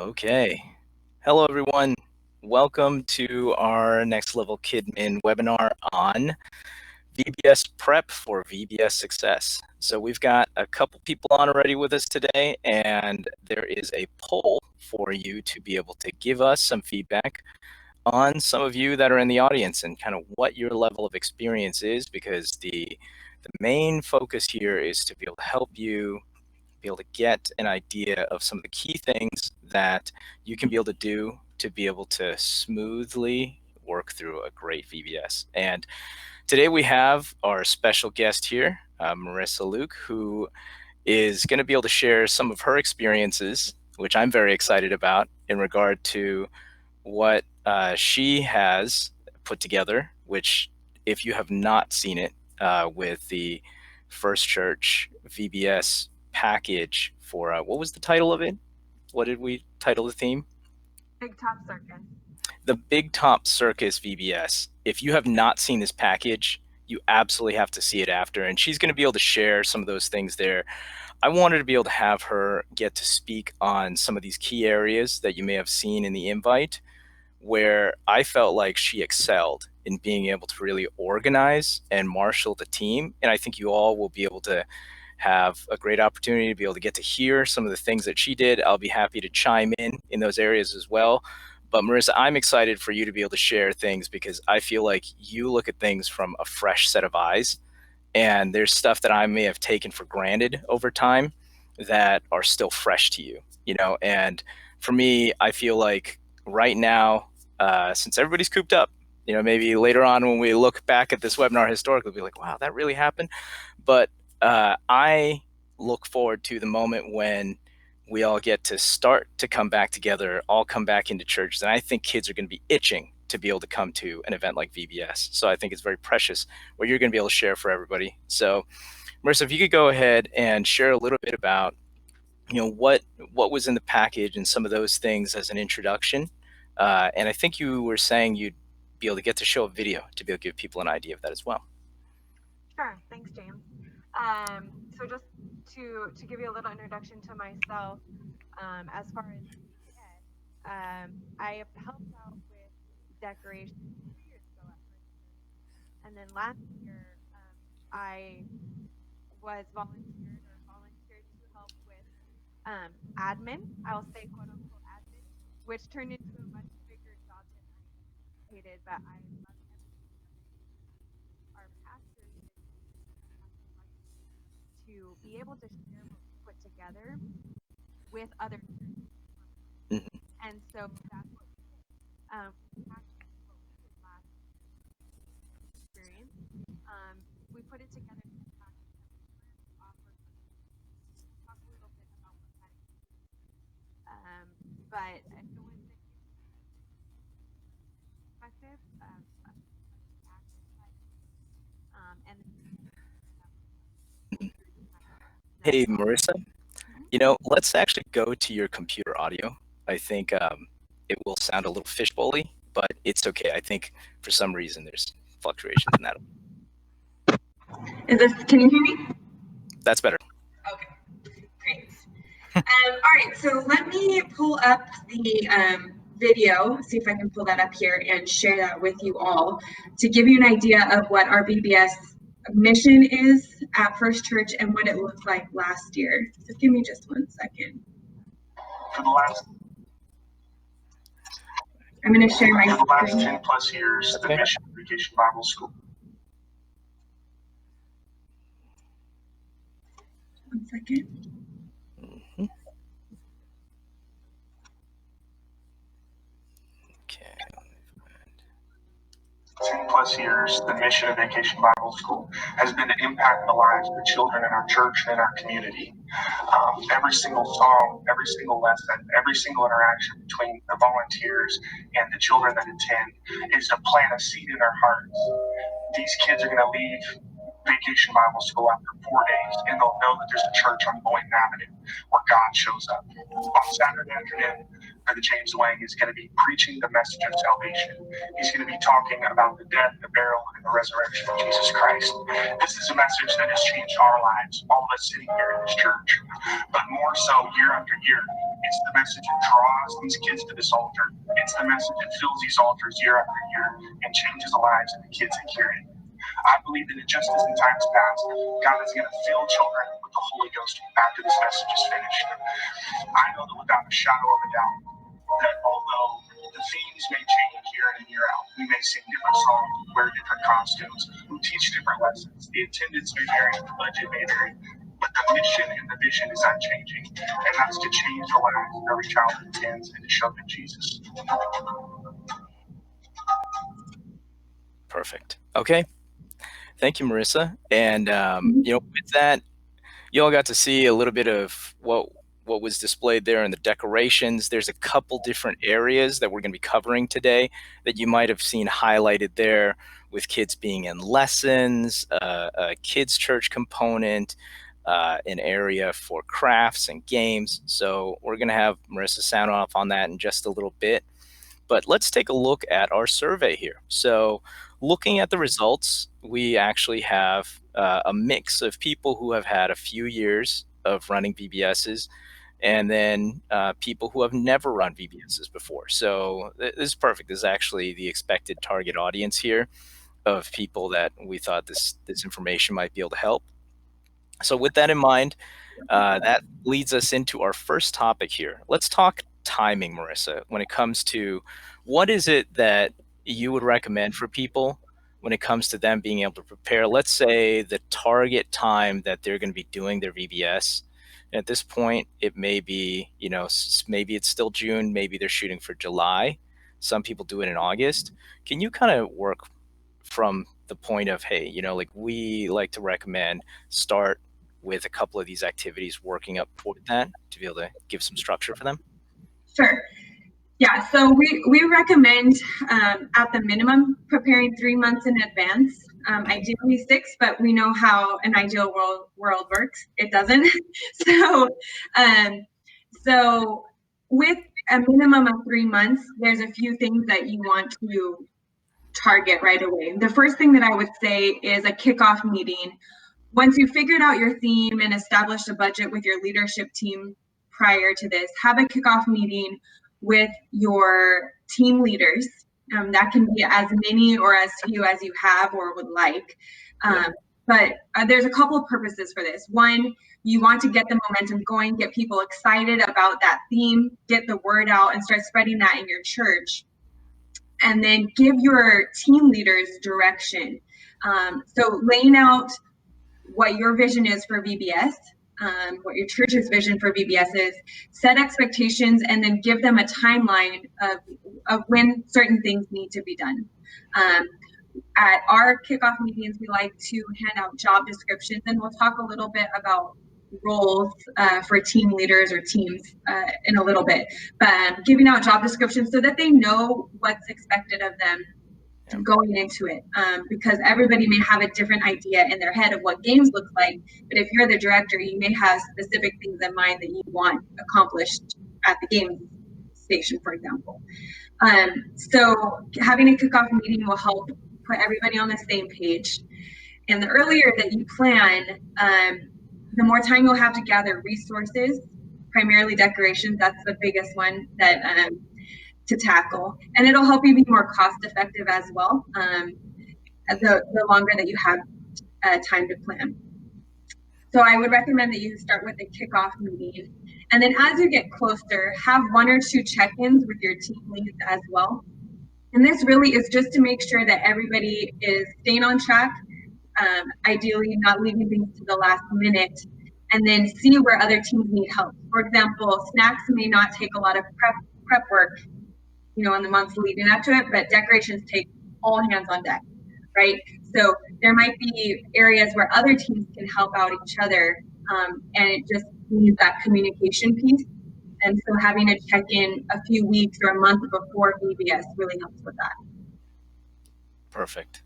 Okay. Hello, everyone. Welcome to our Next Level Kidmin webinar on VBS prep for VBS success. So we've got a couple people on already with us today, and there is a poll for you to be able to give us some feedback on some of you that are in the audience and kind of what your level of experience is, because the main focus here is to be able to help you be able to get an idea of some of the key things that you can be able to do to be able to smoothly work through a great VBS. And today we have our special guest here, Marisa Luke, who is going to be able to share some of her experiences, which I'm very excited about, in regard to what she has put together, which, if you have not seen it, with the First Church VBS package for, what was the title of it? What did we title the theme? Big Top Circus. The Big Top Circus VBS. If you have not seen this package, you absolutely have to see it after. And she's going to be able to share some of those things there. I wanted to be able to have her get to speak on some of these key areas that you may have seen in the invite, where I felt like she excelled in being able to really organize and marshal the team. And I think you all will be able to have a great opportunity to be able to get to hear some of the things that she did. I'll be happy to chime in those areas as well. But Marisa, I'm excited for you to be able to share things, because I feel like you look at things from a fresh set of eyes, and there's stuff that I may have taken for granted over time that are still fresh to you, and for me, I feel like right now, since everybody's cooped up, maybe later on when we look back at this webinar historically, we'll be like, wow, that really happened. But I look forward to the moment when we all get to start to come back together, all come back into church. And I think kids are going to be itching to be able to come to an event like VBS. So I think it's very precious what you're going to be able to share for everybody. So Marisa, if you could go ahead and share a little bit about, what was in the package and some of those things as an introduction. And I think you were saying you'd be able to get to show a video to be able to give people an idea of that as well. Sure. Thanks, James. So just to give you a little introduction to myself, as far as VBS, I have helped out with decorations 2 years ago at first, and then last year I was volunteered to help with admin. I'll say quote unquote admin, which turned into a much bigger job than I anticipated, but I love everything that I do. Our pastors to be able to share what we put together with other churches. Mhm. And so that's what we did. We actually, what we did last experience, we put it together in a package that we wanted to offer. Talk a little bit about what that includes. But it was a huge perspective of the admin side, and Hey, Marisa, let's actually go to your computer audio. I think it will sound a little fishbowly, but it's okay. I think for some reason there's fluctuations in that. Can you hear me? That's better. Okay, great. All right, so let me pull up the video, see if I can pull that up here and share that with you all to give you an idea of what our VBS mission is at First Church and what it looked like last year. So give me just 1 second. For the last, I'm going to share my screen. For the last 10 plus years, the mission of Vacation Bible School. 1 second. Mm-hmm. Okay. 10 plus years, the mission of Vacation Bible School has been to impact the lives of the children in our church and in our community. Every single song, every single lesson, every single interaction between the volunteers and the children that attend is to plant a seed in their hearts. These kids are going to leave Vacation Bible School after 4 days, and they'll know that there's a church on Boynton Avenue where God shows up. On Saturday afternoon, Brother James Wang is going to be preaching the message of salvation. He's going to be talking about the death, the burial, and the resurrection of Jesus Christ. This is a message that has changed our lives, all of us sitting here in this church. But more so, year after year, it's the message that draws these kids to this altar. It's the message that fills these altars year after year and changes the lives of the kids that hear it. I believe that just as in times past, God is going to fill children with the Holy Ghost after this message is finished. I know that without a shadow of a doubt, that although the themes may change year in and year out, we may sing different songs, wear different costumes, we teach different lessons, the attendance may vary, the budget may vary, but the mission and the vision is unchanging, and that's to change the lives of every child that attends and to show them Jesus. Perfect. Okay. Thank you, Marissa. And with that, you all got to see a little bit of what was displayed there in the decorations. There's a couple different areas that we're going to be covering today that you might have seen highlighted there, with kids being in lessons, a kids church component, an area for crafts and games. So we're going to have Marissa sound off on that in just a little bit. But let's take a look at our survey here. So looking at the results, we actually have a mix of people who have had a few years of running VBSs, and then people who have never run VBSs before. So this is perfect. This is actually the expected target audience here of people that we thought this information might be able to help. So with that in mind, that leads us into our first topic here. Let's talk timing, Marissa, when it comes to what is it that you would recommend for people when it comes to them being able to prepare. Let's say the target time that they're going to be doing their VBS. At this point, it may be, maybe it's still June, maybe they're shooting for July. Some people do it in August. Can you kind of work from the point of, hey, like we like to recommend start with a couple of these activities, working up toward that to be able to give some structure for them? Sure. Yeah, so we recommend at the minimum preparing 3 months in advance, ideally 6, but we know how an ideal world works. It doesn't. So with a minimum of 3 months, there's a few things that you want to target right away. The first thing that I would say is a kickoff meeting. Once you've figured out your theme and established a budget with your leadership team prior to this, have a kickoff meeting with your team leaders. That can be as many or as few as you have or would like. But there's a couple of purposes for this. One, you want to get the momentum going, get people excited about that theme, get the word out and start spreading that in your church. And then give your team leaders direction. So laying out what your vision is for VBS, what your church's vision for VBS is, set expectations, and then give them a timeline of when certain things need to be done. At our kickoff meetings, we like to hand out job descriptions, and we'll talk a little bit about roles for team leaders or teams in a little bit, but giving out job descriptions so that they know what's expected of them going into it, because everybody may have a different idea in their head of what games look like, but if you're the director, you may have specific things in mind that you want accomplished at the game station, for example. So having a kickoff meeting will help put everybody on the same page. And the earlier that you plan, the more time you'll have to gather resources, primarily decorations. That's the biggest one that to tackle, and it'll help you be more cost effective as well, the longer that you have time to plan. So I would recommend that you start with a kickoff meeting, and then as you get closer, have 1 or 2 check-ins with your team leads as well. And this really is just to make sure that everybody is staying on track, ideally not leaving things to the last minute, and then see where other teams need help. For example, snacks may not take a lot of prep work, in the months leading up to it, but decorations take all hands on deck, right? So there might be areas where other teams can help out each other, and it just needs that communication piece. And so having a check-in a few weeks or a month before VBS really helps with that. Perfect.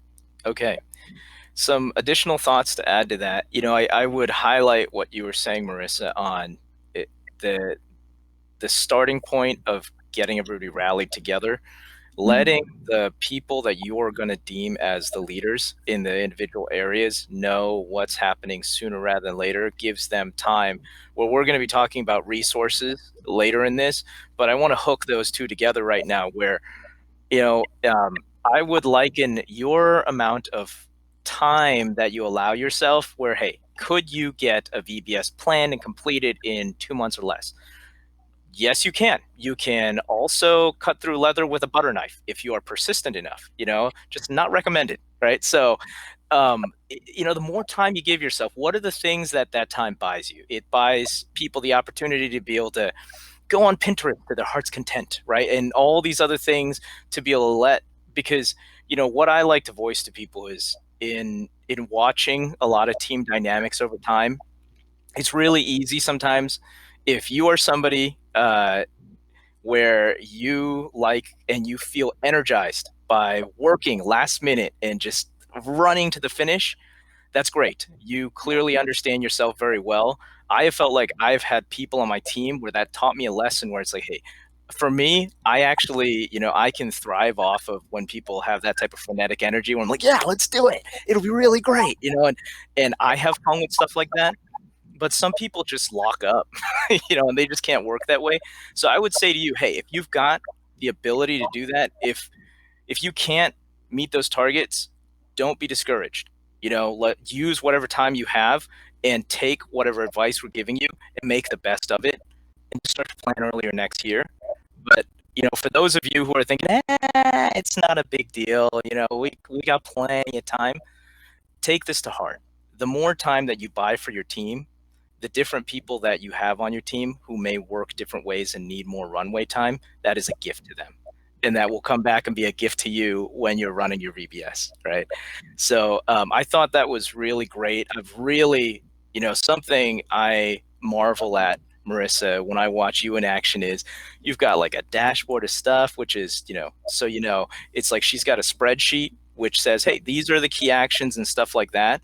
Okay. Some additional thoughts to add to that. I would highlight what you were saying, Marissa, on the starting point of getting everybody rallied together, Mhm. letting the people that you are going to deem as the leaders in the individual areas know what's happening sooner rather than later gives them time. Well, we're going to be talking about resources later in this, but I want to hook those two together right now where, you know, I would liken your amount of time that you allow yourself where, hey, could you get a VBS planned and completed in 2 months or less? Yes, you can. You can also cut through leather with a butter knife if you are persistent enough, just not recommended, right? So, the more time you give yourself, what are the things that that time buys you? It buys people the opportunity to be able to go on Pinterest to their heart's content, right? And all these other things to be able to because, what I like to voice to people is in watching a lot of team dynamics over time, it's really easy sometimes if you are somebody where you like and you feel energized by working last minute and just running to the finish. That's great. You clearly understand yourself very well. I have felt like I've had people on my team where that taught me a lesson where it's like, hey, for me, I actually, I can thrive off of when people have that type of frenetic energy when I'm like, yeah, let's do it. It'll be really great, and I have fun with stuff like that. But some people just lock up, and they just can't work that way. So I would say to you, hey, if you've got the ability to do that, if you can't meet those targets, don't be discouraged. Use whatever time you have and take whatever advice we're giving you and make the best of it and start to plan earlier next year. But for those of you who are thinking, it's not a big deal, we got plenty of time, take this to heart. The more time that you buy for your team, the different people that you have on your team who may work different ways and need more runway time, that is a gift to them. And that will come back and be a gift to you when you're running your VBS, right? So I thought that was really great. I've really, something I marvel at, Marissa, when I watch you in action is you've got like a dashboard of stuff, which is, it's like she's got a spreadsheet which says, hey, these are the key actions and stuff like that.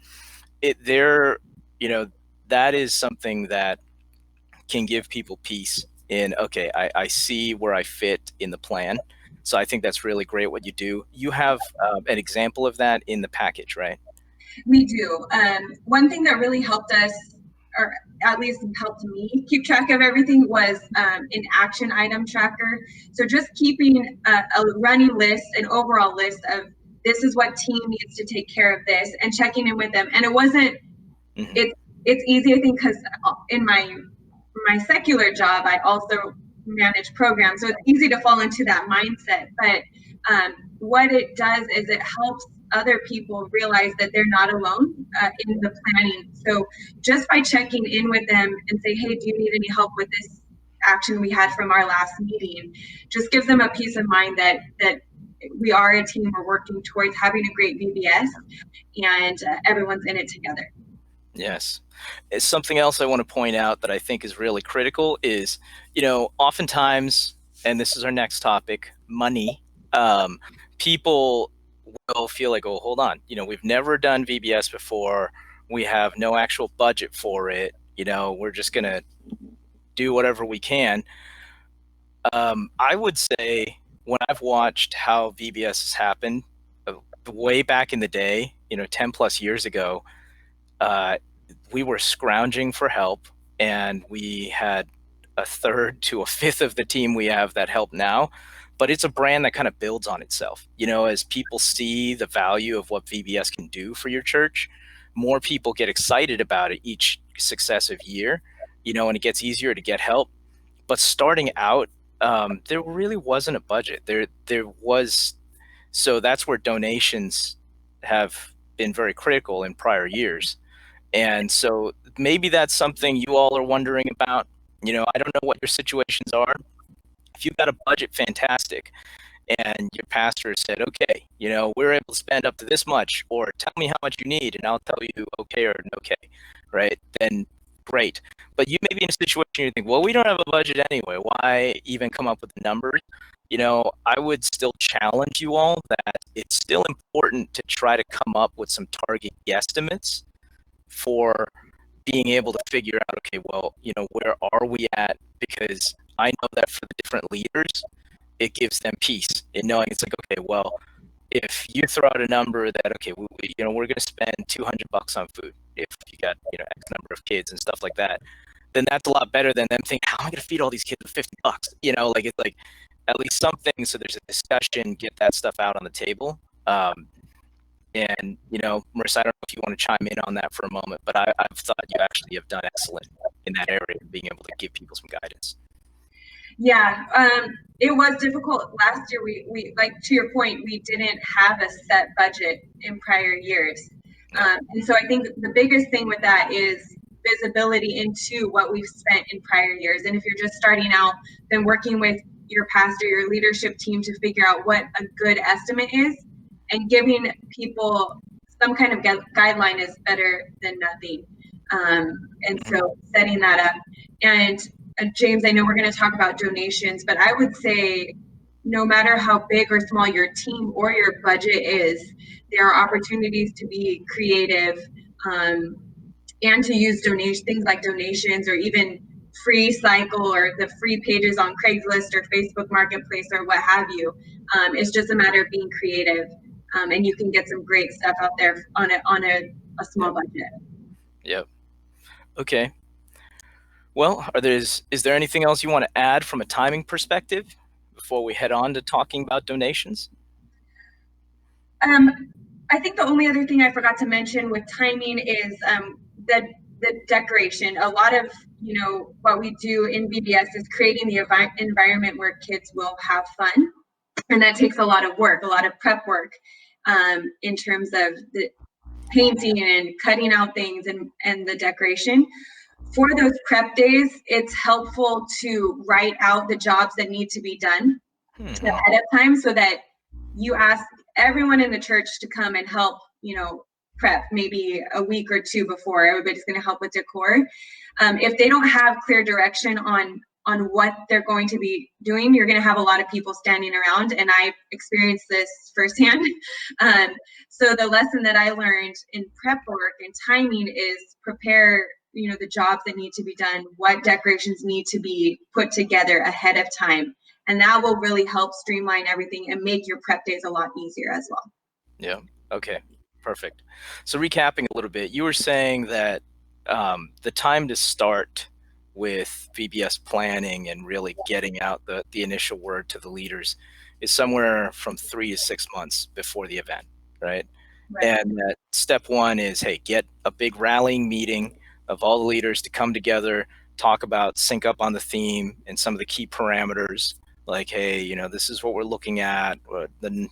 They're, you know, that is something that can give people peace in, okay, I see where I fit in the plan. So I think that's really great what you do. You have an example of that in the package, right? We do. One thing that really helped us, or at least helped me keep track of everything, was an action item tracker. So just keeping a running list, an overall list of this is what team needs to take care of this, and checking in with them. And it wasn't. Mm-hmm. It's easy, I think, because in my secular job, I also manage programs, so it's easy to fall into that mindset. But what it does is it helps other people realize that they're not alone in the planning. So just by checking in with them and say, hey, do you need any help with this action we had from our last meeting, just gives them a peace of mind that we are a team, we're working towards having a great VBS, and everyone's in it together. Yes. It's something else I want to point out that I think is really critical is, oftentimes, and this is our next topic, money, people will feel like, oh, hold on, we've never done VBS before. We have no actual budget for it. We're just going to do whatever we can. I would say when I've watched how VBS has happened way back in the day, 10 plus years ago, we were scrounging for help, and we had a third to a fifth of the team we have that help now. But it's a brand that kind of builds on itself. As people see the value of what VBS can do for your church, more people get excited about it each successive year, and it gets easier to get help. But starting out, there really wasn't a budget. There was, so that's where donations have been very critical in prior years. And so maybe that's something you all are wondering about. I don't know what your situations are. If you've got a budget, fantastic. And your pastor said, okay, we're able to spend up to this much, or tell me how much you need, and I'll tell you okay or okay, right? Then great. But you may be in a situation you think, well, we don't have a budget anyway. Why even come up with the numbers? I would still challenge you all that it's still important to try to come up with some target guesstimates for being able to figure out, okay, well, where are we at? Because I know that for the different leaders, it gives them peace in knowing it's like, okay, well, if you throw out a number that, okay, we're going to spend $200 on food if you got, X number of kids and stuff like that, then that's a lot better than them thinking, how am I going to feed all these kids with $50? Like it's like at least something. So there's a discussion, get that stuff out on the table. And Marissa, I don't know if you want to chime in on that for a moment, but I've thought you actually have done excellent in that area, being able to give people some guidance. Yeah, it was difficult last year. We like, to your point, we didn't have a set budget in prior years. And so I think the biggest thing with that is visibility into what we've spent in prior years. And if you're just starting out, then working with your pastor, your leadership team to figure out what a good estimate is, and giving people some kind of guideline is better than nothing. And so setting that up. And James, I know we're going to talk about donations, but I would say no matter how big or small your team or your budget is, there are opportunities to be creative, and to use things like donations, or even free cycle, or the free pages on Craigslist or Facebook Marketplace or what have you. It's just a matter of being creative, and you can get some great stuff out there on a small budget. Yep. Okay. Well, is there anything else you want to add from a timing perspective before we head on to talking about donations? I think the only other thing I forgot to mention with timing is the decoration. A lot of what we do in VBS is creating the environment where kids will have fun, and that takes a lot of work, a lot of prep work, in terms of the painting and cutting out things and the decoration. For those prep days, it's helpful to write out the jobs that need to be done ahead of time, so that you ask everyone in the church to come and help, prep maybe a week or two before. Everybody's going to help with decor. If they don't have clear direction on what they're going to be doing, you're going to have a lot of people standing around, and I experienced this firsthand. So the lesson that I learned in prep work and timing is prepare the jobs that need to be done, what decorations need to be put together ahead of time. And that will really help streamline everything and make your prep days a lot easier as well. Yeah. Okay. Perfect. So recapping a little bit, you were saying that the time to start with VBS planning and really getting out the initial word to the leaders is somewhere from 3 to 6 months before the event, right? And that step one is, hey, get a big rallying meeting of all the leaders to come together, talk about, sync up on the theme and some of the key parameters, like, hey, this is what we're looking at, the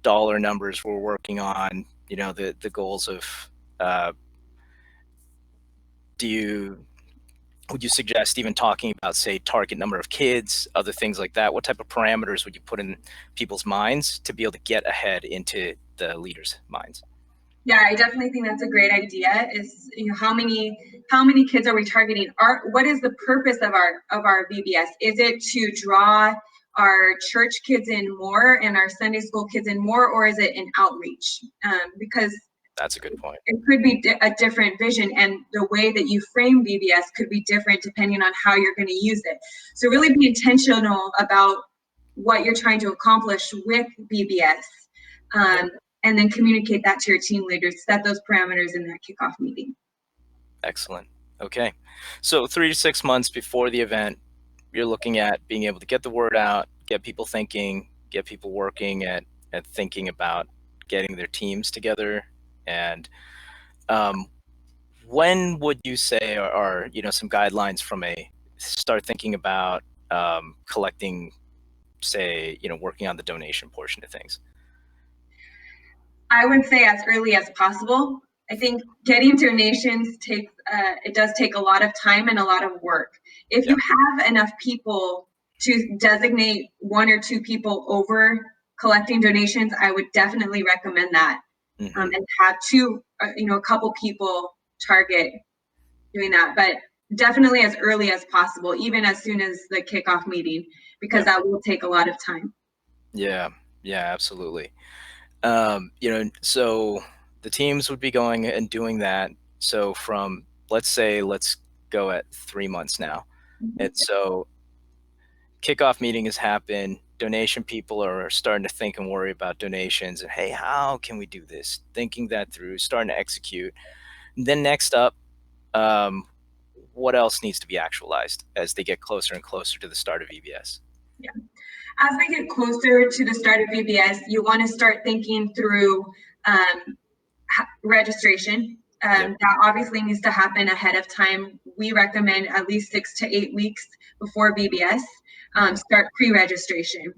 dollar numbers we're working on, the goals of, would you suggest even talking about, say, target number of kids, other things like that? What type of parameters would you put in people's minds to be able to get ahead into the leaders' minds? Yeah, I definitely think that's a great idea. Is how many kids are we targeting? What is the purpose of our VBS? Is it to draw our church kids in more and our Sunday school kids in more, or is it an outreach? Because that's a good point. It could be a different vision, and the way that you frame VBS could be different depending on how you're going to use it. So really be intentional about what you're trying to accomplish with VBS. And then communicate that to your team leaders, set those parameters in that kickoff meeting. Excellent. Okay. So 3 to 6 months before the event, you're looking at being able to get the word out, get people thinking, get people working at thinking about getting their teams together. And when would you say are some guidelines from start thinking about collecting, say, working on the donation portion of things? I would say as early as possible. I think getting donations does take a lot of time and a lot of work. If you have enough people to designate 1 or 2 people over collecting donations, I would definitely recommend that. And have a couple people target doing that, but definitely as early as possible, even as soon as the kickoff meeting, because that will take a lot of time. Yeah, absolutely. So the teams would be going and doing that. So let's go at 3 months now. And so kickoff meeting has happened. Donation people are starting to think and worry about donations and, hey, how can we do this? Thinking that through, starting to execute. And then next up, um, what else needs to be actualized as they get closer and closer to the start of VBS? Yeah. As we get closer to the start of VBS, you want to start thinking through registration. Yep. That obviously needs to happen ahead of time. We recommend at least 6 to 8 weeks before VBS. Start pre-registration.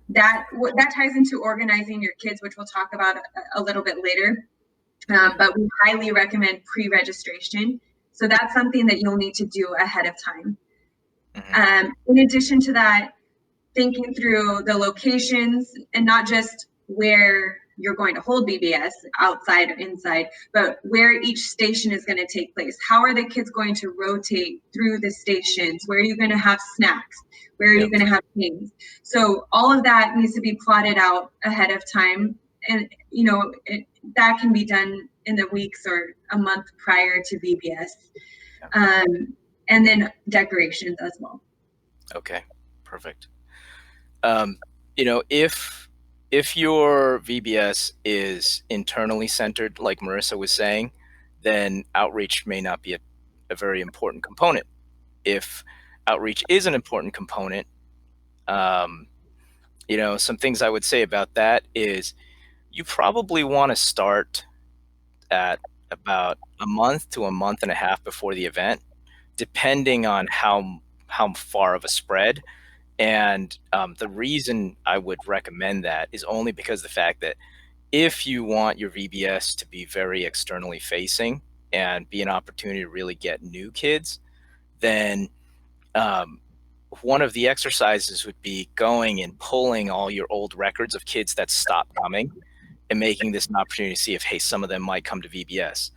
That ties into organizing your kids, which we'll talk about a little bit later. But we highly recommend pre-registration. So that's something that you'll need to do ahead of time. In addition to that, thinking through the locations and not just where you're going to hold VBS, outside or inside, but where each station is going to take place. How are the kids going to rotate through the stations? Where are you going to have snacks? Where are you going to have games? So all of that needs to be plotted out ahead of time. And, that can be done in the weeks or a month prior to VBS. And then decorations as well. Okay, perfect. If your VBS is internally centered, like Marisa was saying, then outreach may not be a very important component. If outreach is an important component, some things I would say about that is you probably want to start at about a month to a month and a half before the event, depending on how far of a spread. And the reason I would recommend that is only because the fact that if you want your VBS to be very externally facing and be an opportunity to really get new kids, then um, one of the exercises would be going and pulling all your old records of kids that stopped coming and making this an opportunity to see if, hey, some of them might come to VBS.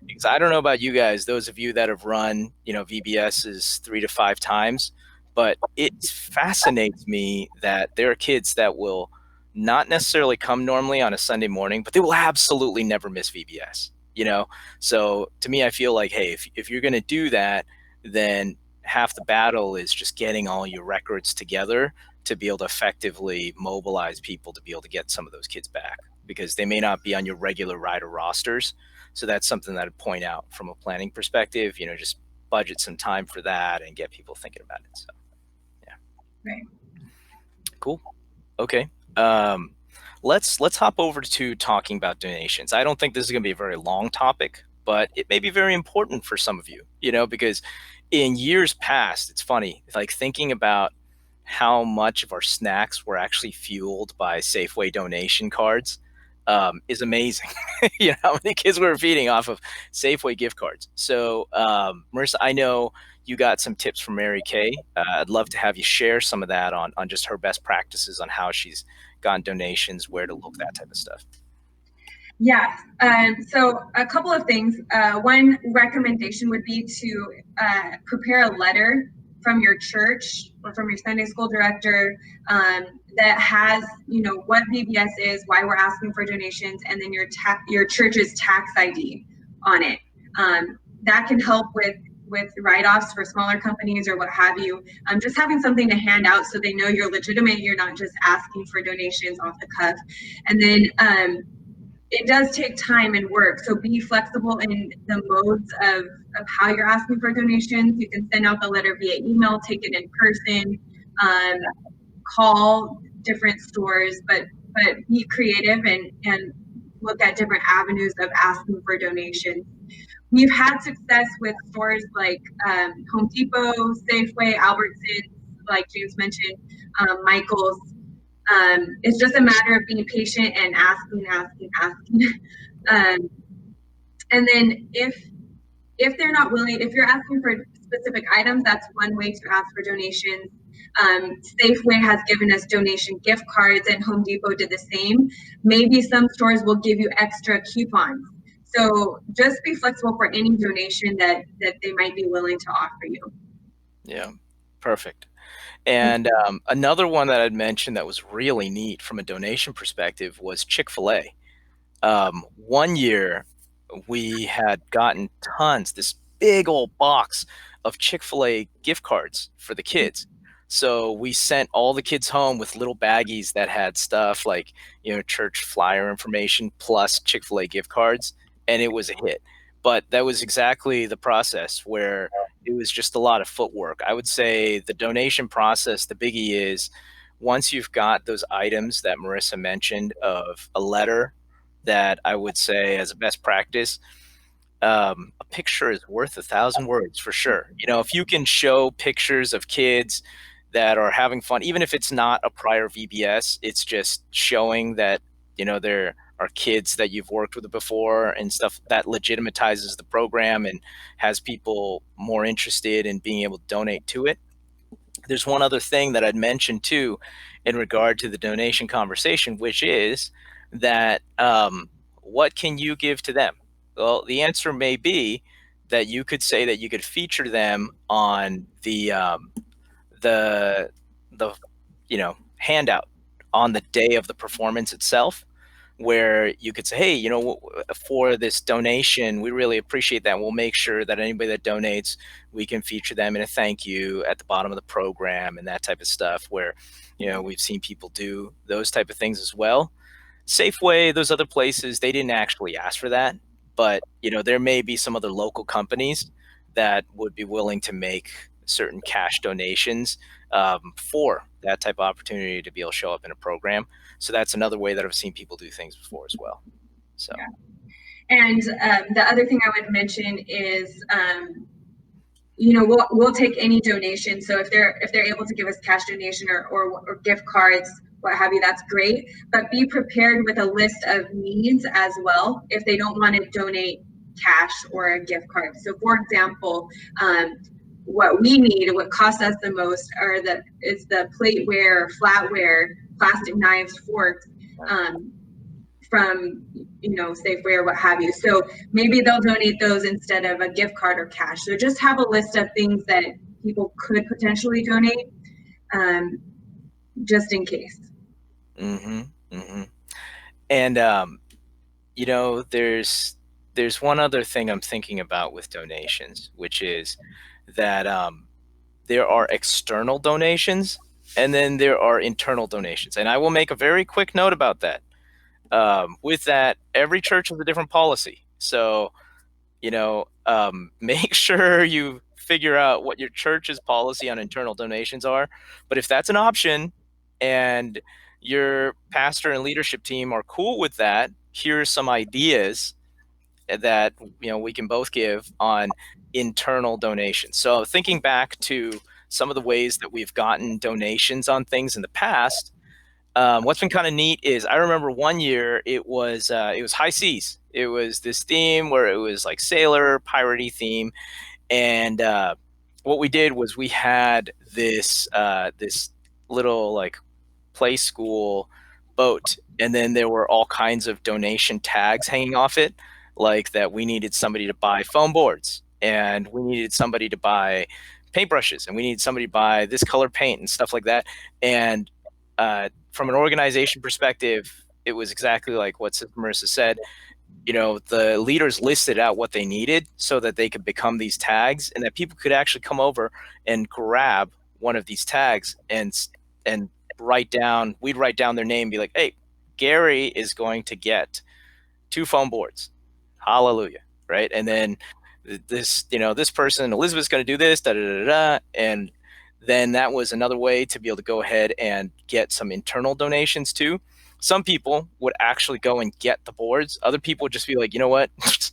Because I don't know about you guys, those of you that have run, VBSs 3 to 5 times, but it fascinates me that there are kids that will not necessarily come normally on a Sunday morning, but they will absolutely never miss VBS. So to me, I feel like, hey, if you're going to do that, then half the battle is just getting all your records together to be able to effectively mobilize people to be able to get some of those kids back, because they may not be on your regular rider rosters. So that's something that I'd point out from a planning perspective, just budget some time for that and get people thinking about it. So, yeah. Right. Cool. Okay. Let's hop over to talking about donations. I don't think this is going to be a very long topic, but it may be very important for some of you, because in years past, it's funny, like thinking about how much of our snacks were actually fueled by Safeway donation cards is amazing. How many kids we were feeding off of Safeway gift cards. So, Marisa, I know you got some tips from Mary Kay. I'd love to have you share some of that on just her best practices on how she's gotten donations, where to look, that type of stuff. Yeah. So a couple of things. One recommendation would be to prepare a letter from your church or from your Sunday school director that has, what VBS is, why we're asking for donations, and then your church's tax ID on it. That can help with write-offs for smaller companies or what have you. Just having something to hand out so they know you're legitimate, you're not just asking for donations off the cuff. And then it does take time and work, so be flexible in the modes of how you're asking for donations. You can send out the letter via email, take it in person, call different stores, but be creative and look at different avenues of asking for donations. We've had success with stores like Home Depot, Safeway, Albertsons, like James mentioned, Michael's. It's just a matter of being patient and asking. And then if they're not willing, if you're asking for specific items, that's one way to ask for donations. Safeway has given us donation gift cards, and Home Depot did the same. Maybe some stores will give you extra coupons. So just be flexible for any donation that they might be willing to offer you. Yeah, perfect. And another one that I'd mentioned that was really neat from a donation perspective was Chick-fil-A. One year we had gotten this big old box of Chick-fil-A gift cards for the kids. So we sent all the kids home with little baggies that had stuff like, church flyer information plus Chick-fil-A gift cards, and it was a hit. But that was exactly the process where it was just a lot of footwork. I would say the donation process, the biggie is once you've got those items that Marissa mentioned of a letter that I would say as a best practice, a picture is worth 1,000 words for sure. If you can show pictures of kids that are having fun, even if it's not a prior VBS, it's just showing that, there are kids that you've worked with before and stuff that legitimatizes the program and has people more interested in being able to donate to it. There's one other thing that I'd mention too in regard to the donation conversation, which is that what can you give to them? Well, the answer may be that you could say that you could feature them on the the handout on the day of the performance itself, where you could say, hey, for this donation, we really appreciate that. We'll make sure that anybody that donates, we can feature them in a thank you at the bottom of the program and that type of stuff, where, we've seen people do those type of things as well. Safeway, those other places, they didn't actually ask for that, but there may be some other local companies that would be willing to make certain cash donations for that type of opportunity to be able to show up in a program. So that's another way that I've seen people do things before as well. So, and the other thing I would mention is, we'll take any donation. So if they're able to give us cash donation or gift cards, what have you, that's great. But be prepared with a list of needs as well if they don't want to donate cash or a gift card. So for example, what we need, what costs us the most is the plateware, flatware, plastic knives, forks, from Safeway or what have you. So maybe they'll donate those instead of a gift card or cash. So just have a list of things that people could potentially donate, just in case. mm-hmm, mm-hmm. And there's one other thing I'm thinking about with donations, which is that there are external donations and then there are internal donations. And I will make a very quick note about that. With that, every church has a different policy. So, make sure you figure out what your church's policy on internal donations are. But if that's an option and your pastor and leadership team are cool with that, here are some ideas that we can both give on internal donations. So thinking back to some of the ways that we've gotten donations on things in the past, what's been kind of neat is I remember one year it was high seas. It was this theme where it was like sailor piratey theme, and what we did was we had this little like play school boat, and then there were all kinds of donation tags hanging off it, like that we needed somebody to buy foam boards, and we needed somebody to buy paintbrushes, and we needed somebody to buy this color paint and stuff like that. And from an organization perspective, it was exactly like what Marissa said. The leaders listed out what they needed so that they could become these tags, and that people could actually come over and grab one of these tags and we'd write down their name and be like, hey, Gary is going to get 2 foam boards. Hallelujah. Right. And then this person, Elizabeth's going to do this, da, da, da, da. And then that was another way to be able to go ahead and get some internal donations too. Some people would actually go and get the boards. Other people would just be like, you know what,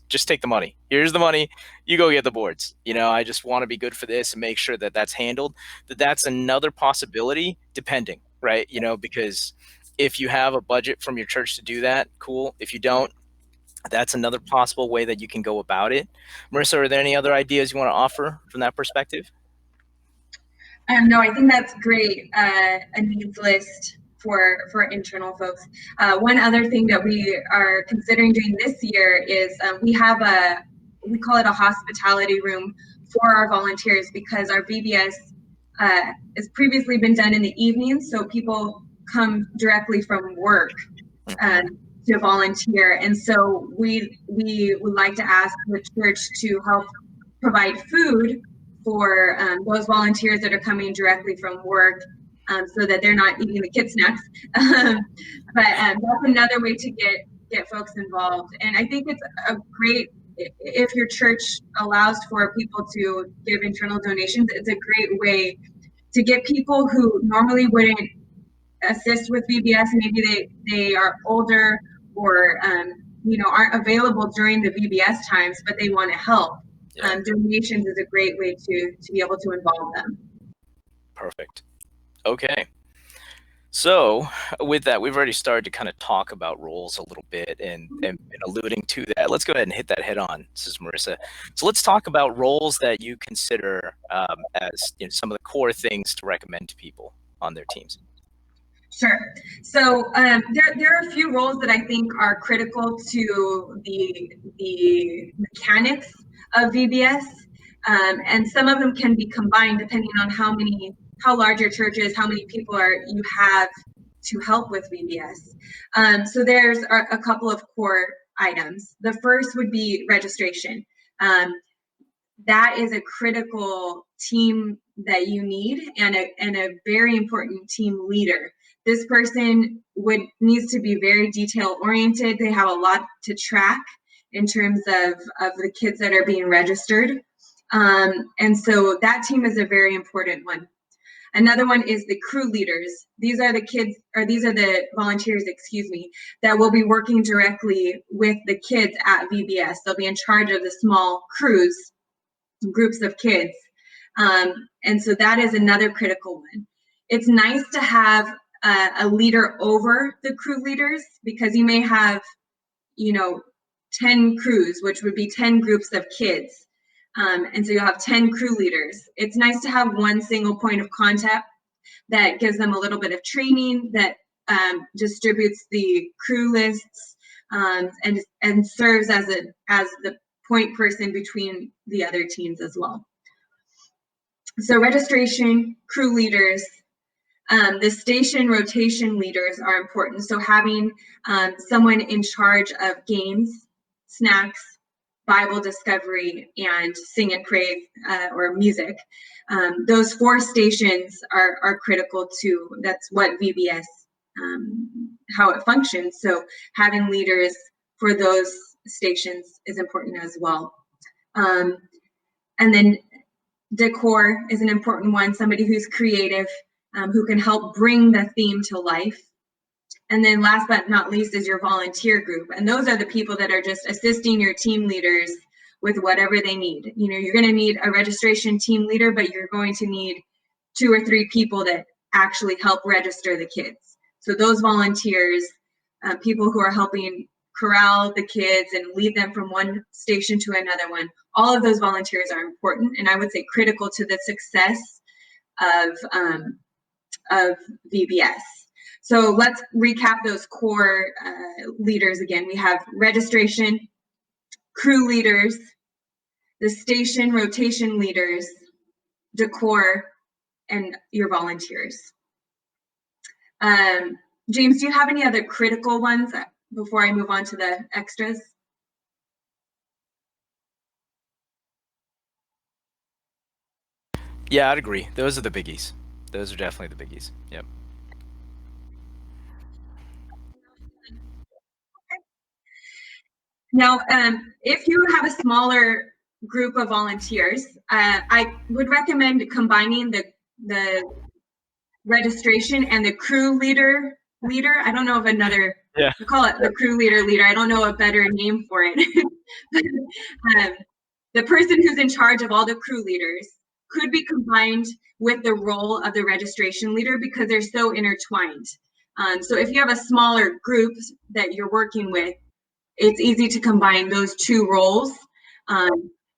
just take the money. Here's the money. You go get the boards. I just want to be good for this and make sure that that's handled. That's another possibility, depending, right? Because if you have a budget from your church to do that, cool. If you don't, that's another possible way that you can go about it. Marissa, are there any other ideas you want to offer from that perspective? No, I think that's great. A needs list for internal folks. One other thing that we are considering doing this year is we call it a hospitality room for our volunteers, because our VBS has previously been done in the evenings, so people come directly from work to volunteer. And so we would like to ask the church to help provide food for those volunteers that are coming directly from work, so that they're not eating the kid snacks. But that's another way to get folks involved. And I think it's a great, if your church allows for people to give internal donations, it's a great way to get people who normally wouldn't assist with VBS. Maybe they are older or aren't available during the VBS times, but they want to help. Yeah. Donations is a great way to be able to involve them. Perfect. Okay. So with that, we've already started to kind of talk about roles a little bit and been alluding to that. Let's go ahead and hit that head on. This is Marisa. So let's talk about roles that you consider as some of the core things to recommend to people on their teams. Sure. So there are a few roles that I think are critical to the mechanics of VBS, and some of them can be combined depending on how large your church is, how many people you have to help with VBS. So there's a couple of core items. The first would be registration. That is a critical team that you need, and a very important team leader. This person needs to be very detail oriented. They have a lot to track in terms of the kids that are being registered. And so that team is a very important one. Another one is the crew leaders. These are the volunteers, that will be working directly with the kids at VBS. They'll be in charge of the small crews, groups of kids. And so that is another critical one. It's nice to have a leader over the crew leaders, because you may have 10 crews, which would be 10 groups of kids. And so you'll have 10 crew leaders. It's nice to have one single point of contact that gives them a little bit of training, that distributes the crew lists, and serves as the point person between the other teams as well. So registration, crew leaders, the station rotation leaders are important. So having someone in charge of games, snacks, Bible discovery, and sing and pray or music. Those 4 stations are critical to, that's what VBS, how it functions. So having leaders for those stations is important as well. And then decor is an important one, somebody who's creative, who can help bring the theme to life. And then last but not least is your volunteer group. And those are the people that are just assisting your team leaders with whatever they need. You're going to need a registration team leader, but you're going to need 2 or 3 people that actually help register the kids. So those volunteers, people who are helping corral the kids and lead them from one station to another one, all of those volunteers are important, and I would say critical to the success of VBS. So let's recap those core leaders again. We have registration, crew leaders, the station rotation leaders, decor, and your volunteers. James, do you have any other critical ones before I move on to the extras? Yeah, I'd agree. Those are the biggies. Those are definitely the biggies. Yep. Now, if you have a smaller group of volunteers, I would recommend combining the registration and the crew leader. I don't know of another. Yeah. We call it the crew leader. I don't know a better name for it. The person who's in charge of all the crew leaders could be combined with the role of the registration leader, because they're so intertwined. So if you have a smaller group that you're working with, it's easy to combine those 2 roles.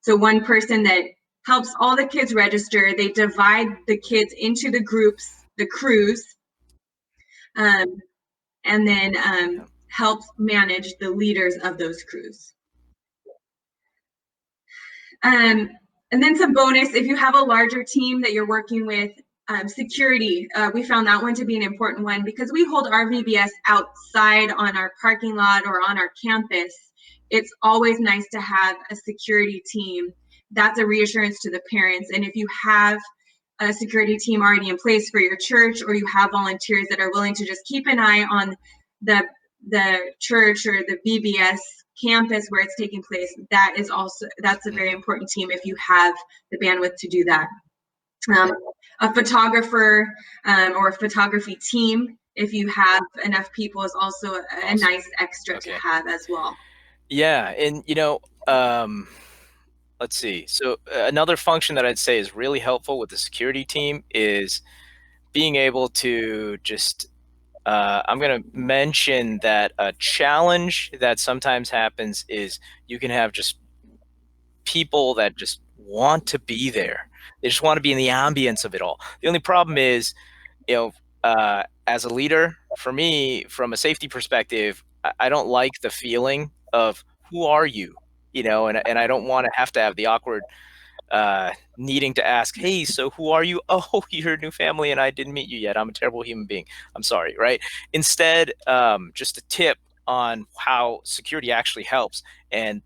So one person that helps all the kids register, they divide the kids into the groups, the crews, and then helps manage the leaders of those crews. And then some bonus, if you have a larger team that you're working with, security, we found that one to be an important one, because we hold our VBS outside on our parking lot or on our campus. It's always nice to have a security team that's a reassurance to the parents. And if you have a security team already in place for your church, or you have volunteers that are willing to just keep an eye on the church or the VBS campus where it's taking place, that's a very important team if you have the bandwidth to do that. A photographer or a photography team, if you have enough people, is also a nice extra to have as well. Yeah, and let's see. So another function that I'd say is really helpful with the security team is being able to just I'm going to mention that a challenge that sometimes happens is you can have just people that just want to be there. They just want to be in the ambience of it all. The only problem is, as a leader, for me, from a safety perspective, I don't like the feeling of who are you, and I don't want to have the awkward needing to ask, hey, so who are you? Oh, you're a new family and I didn't meet you yet. I'm a terrible human being. I'm sorry, right? Instead, just a tip on how security actually helps. And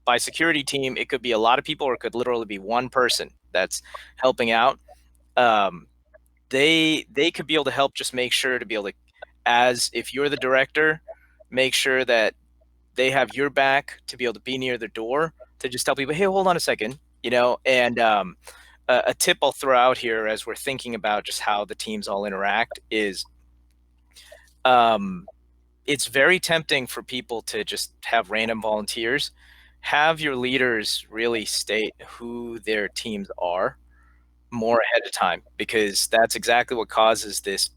by security team, it could be a lot of people or it could literally be one person that's helping out. They could be able to help just make sure to be able to, as if you're the director, make sure that they have your back to be able to be near the door to just tell people, hey, hold on a second, and a tip I'll throw out here as we're thinking about just how the teams all interact is it's very tempting for people to just have random volunteers. Have your leaders really state who their teams are more ahead of time, because that's exactly what causes this,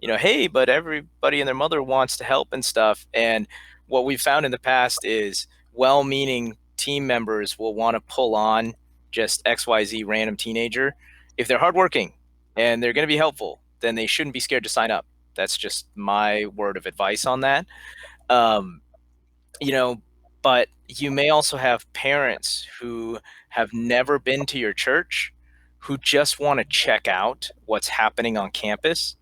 hey, but everybody and their mother wants to help and stuff. And what we've found in the past is well-meaning team members will want to pull on just XYZ random teenager. If they're hardworking and they're going to be helpful, then they shouldn't be scared to sign up. That's just my word of advice on that. Um, but you may also have parents who have never been to your church who just want to check out what's happening on campus.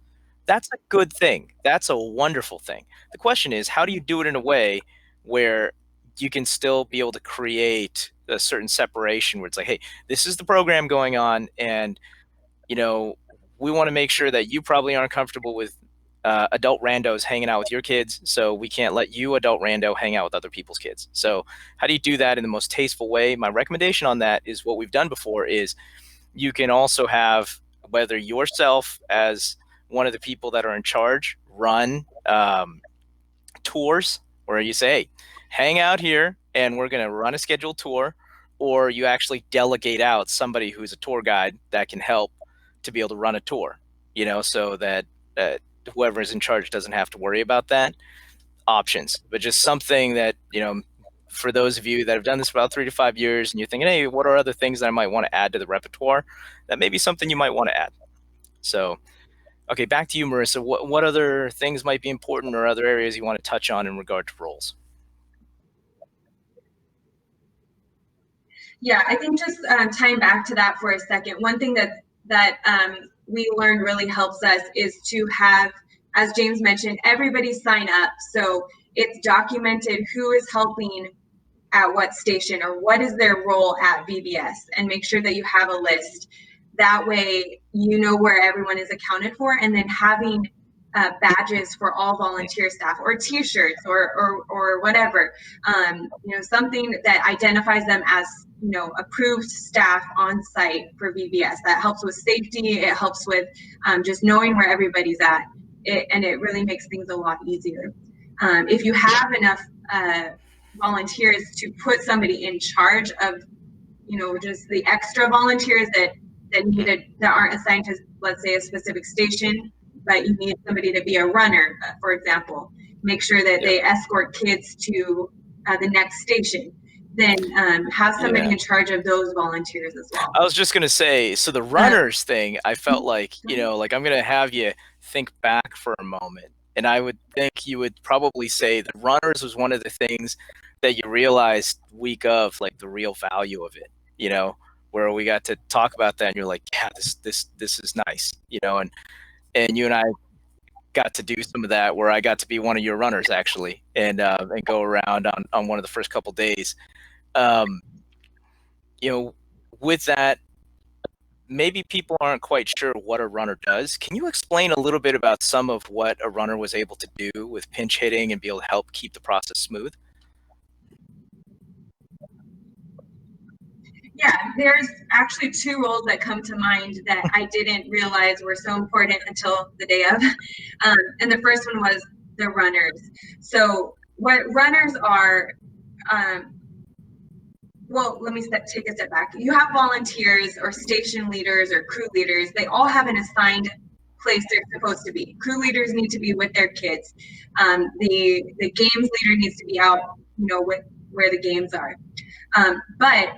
That's a good thing. That's a wonderful thing. The question is, how do you do it in a way where you can still be able to create a certain separation where it's like, hey, this is the program going on, and we want to make sure that you probably aren't comfortable with adult randos hanging out with your kids, so we can't let you adult rando hang out with other people's kids. So how do you do that in the most tasteful way? My recommendation on that is what we've done before is you can also have, whether yourself as one of the people that are in charge, run tours where you say, hey, hang out here and we're going to run a scheduled tour, or you actually delegate out somebody who's a tour guide that can help to be able to run a tour, so that whoever is in charge doesn't have to worry about that. Options, but just something that, for those of you that have done this for about 3 to 5 years and you're thinking, hey, what are other things that I might want to add to the repertoire? That may be something you might want to add. So, okay, back to you, Marisa. What other things might be important or other areas you want to touch on in regard to roles? Yeah, I think just tying back to that for a second, one thing that we learned really helps us is to have, as James mentioned, everybody sign up. So it's documented who is helping at what station or what is their role at VBS, and make sure that you have a list. That way, where everyone is accounted for, and then having badges for all volunteer staff, or T-shirts, or whatever, something that identifies them as approved staff on site for VBS. That helps with safety. It helps with just knowing where everybody's at, and it really makes things a lot easier. If you have enough volunteers to put somebody in charge of, just the extra volunteers that aren't assigned to, let's say, a specific station, but you need somebody to be a runner, for example. Make sure that they escort kids to the next station. Then have somebody in charge of those volunteers as well. I was just going to say, so the runners thing, I felt like, like I'm going to have you think back for a moment. And I would think you would probably say that runners was one of the things that you realized week of, like the real value of it, where we got to talk about that and you're like, yeah, this is nice, and you and I got to do some of that where I got to be one of your runners actually, and go around on one of the first couple days. with that, maybe people aren't quite sure what a runner does. Can you explain a little bit about some of what a runner was able to do with pinch hitting and be able to help keep the process smooth? Yeah, there's actually two roles that come to mind that I didn't realize were so important until the day of. And the first one was the runners. So what runners are, um, well, let me take a step back. You have volunteers or station leaders or crew leaders. They all have an assigned place they're supposed to be. Crew leaders need to be with their kids. The games leader needs to be out, with where the games are. But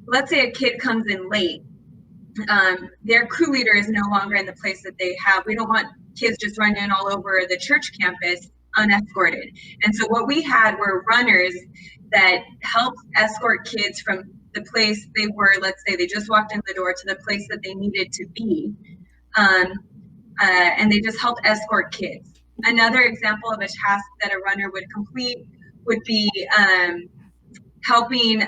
let's say a kid comes in late. Their crew leader is no longer in the place that they have. We don't want kids just running all over the church campus unescorted. And so what we had were runners that helped escort kids from the place they were, let's say they just walked in the door, to the place that they needed to be. And they just helped escort kids. Another example of a task that a runner would complete would be helping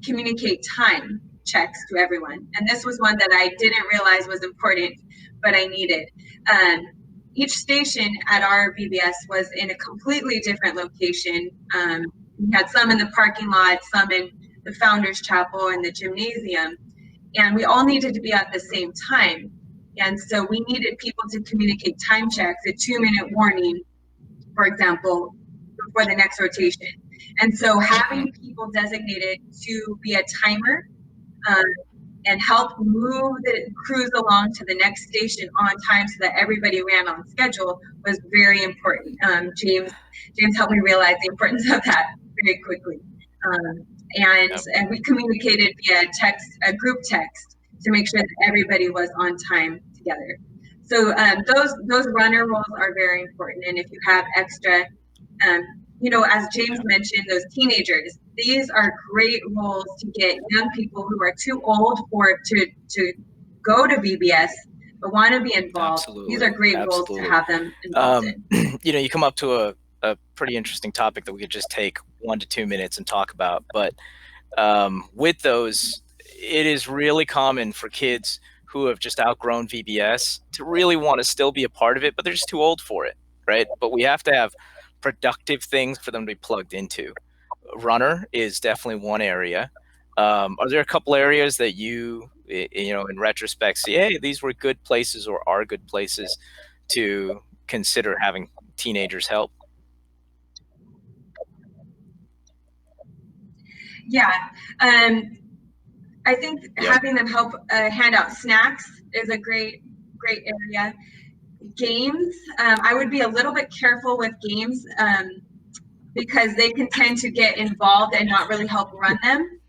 communicate time checks to everyone. And this was one that I didn't realize was important, but I needed. Each station at our VBS was in a completely different location. We had some in the parking lot, some in the Founders Chapel and the gymnasium, and we all needed to be at the same time. And so we needed people to communicate time checks, a 2-minute warning, for example, before the next rotation. And so having people designated to be a timer and help move the crews along to the next station on time so that everybody ran on schedule was very important. James helped me realize the importance of that very quickly. And we communicated via text, a group text, to make sure that everybody was on time together. So those runner roles are very important. And if you have extra, as James mentioned, those teenagers, these are great roles to get young people who are too old to go to VBS but want to be involved. Absolutely. These are great roles to have them involved in. You come up to a pretty interesting topic that we could just take 1 to 2 minutes and talk about. But with those, it is really common for kids who have just outgrown VBS to really want to still be a part of it, but they're just too old for it, right? But we have to have productive things for them to be plugged into. Runner is definitely one area. Are there a couple areas that you in retrospect see, hey, these were good places or are good places to consider having teenagers help? Yeah. I think having them help hand out snacks is a great area. Games, I would be a little bit careful with games because they can tend to get involved and not really help run them,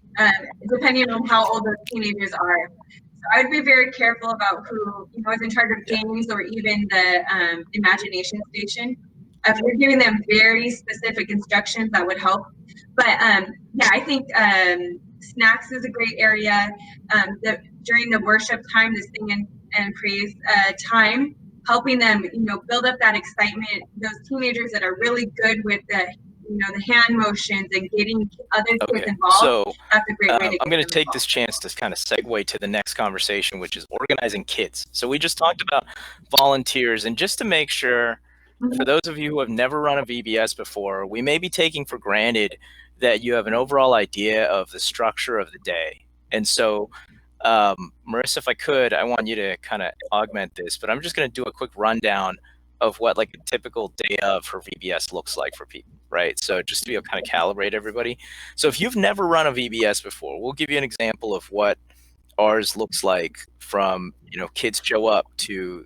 depending on how old those teenagers are. So I would be very careful about who is in charge of games or even the imagination station. If you're giving them very specific instructions, that would help. But I think snacks is a great area. During the worship time, the sing and praise time, helping them, build up that excitement. Those teenagers that are really good with the hand motions and getting other kids involved. So that's a great way to I'm going to take this chance to kind of segue to the next conversation, which is organizing kids. So we just talked about volunteers, and just to make sure, for those of you who have never run a VBS before, we may be taking for granted that you have an overall idea of the structure of the day. And so, Marisa, if I could, I want you to kind of augment this, but I'm just going to do a quick rundown of what like a typical day of for VBS looks like for people, right? So just to be able to kind of calibrate everybody. So if you've never run a VBS before, we'll give you an example of what ours looks like from, kids show up to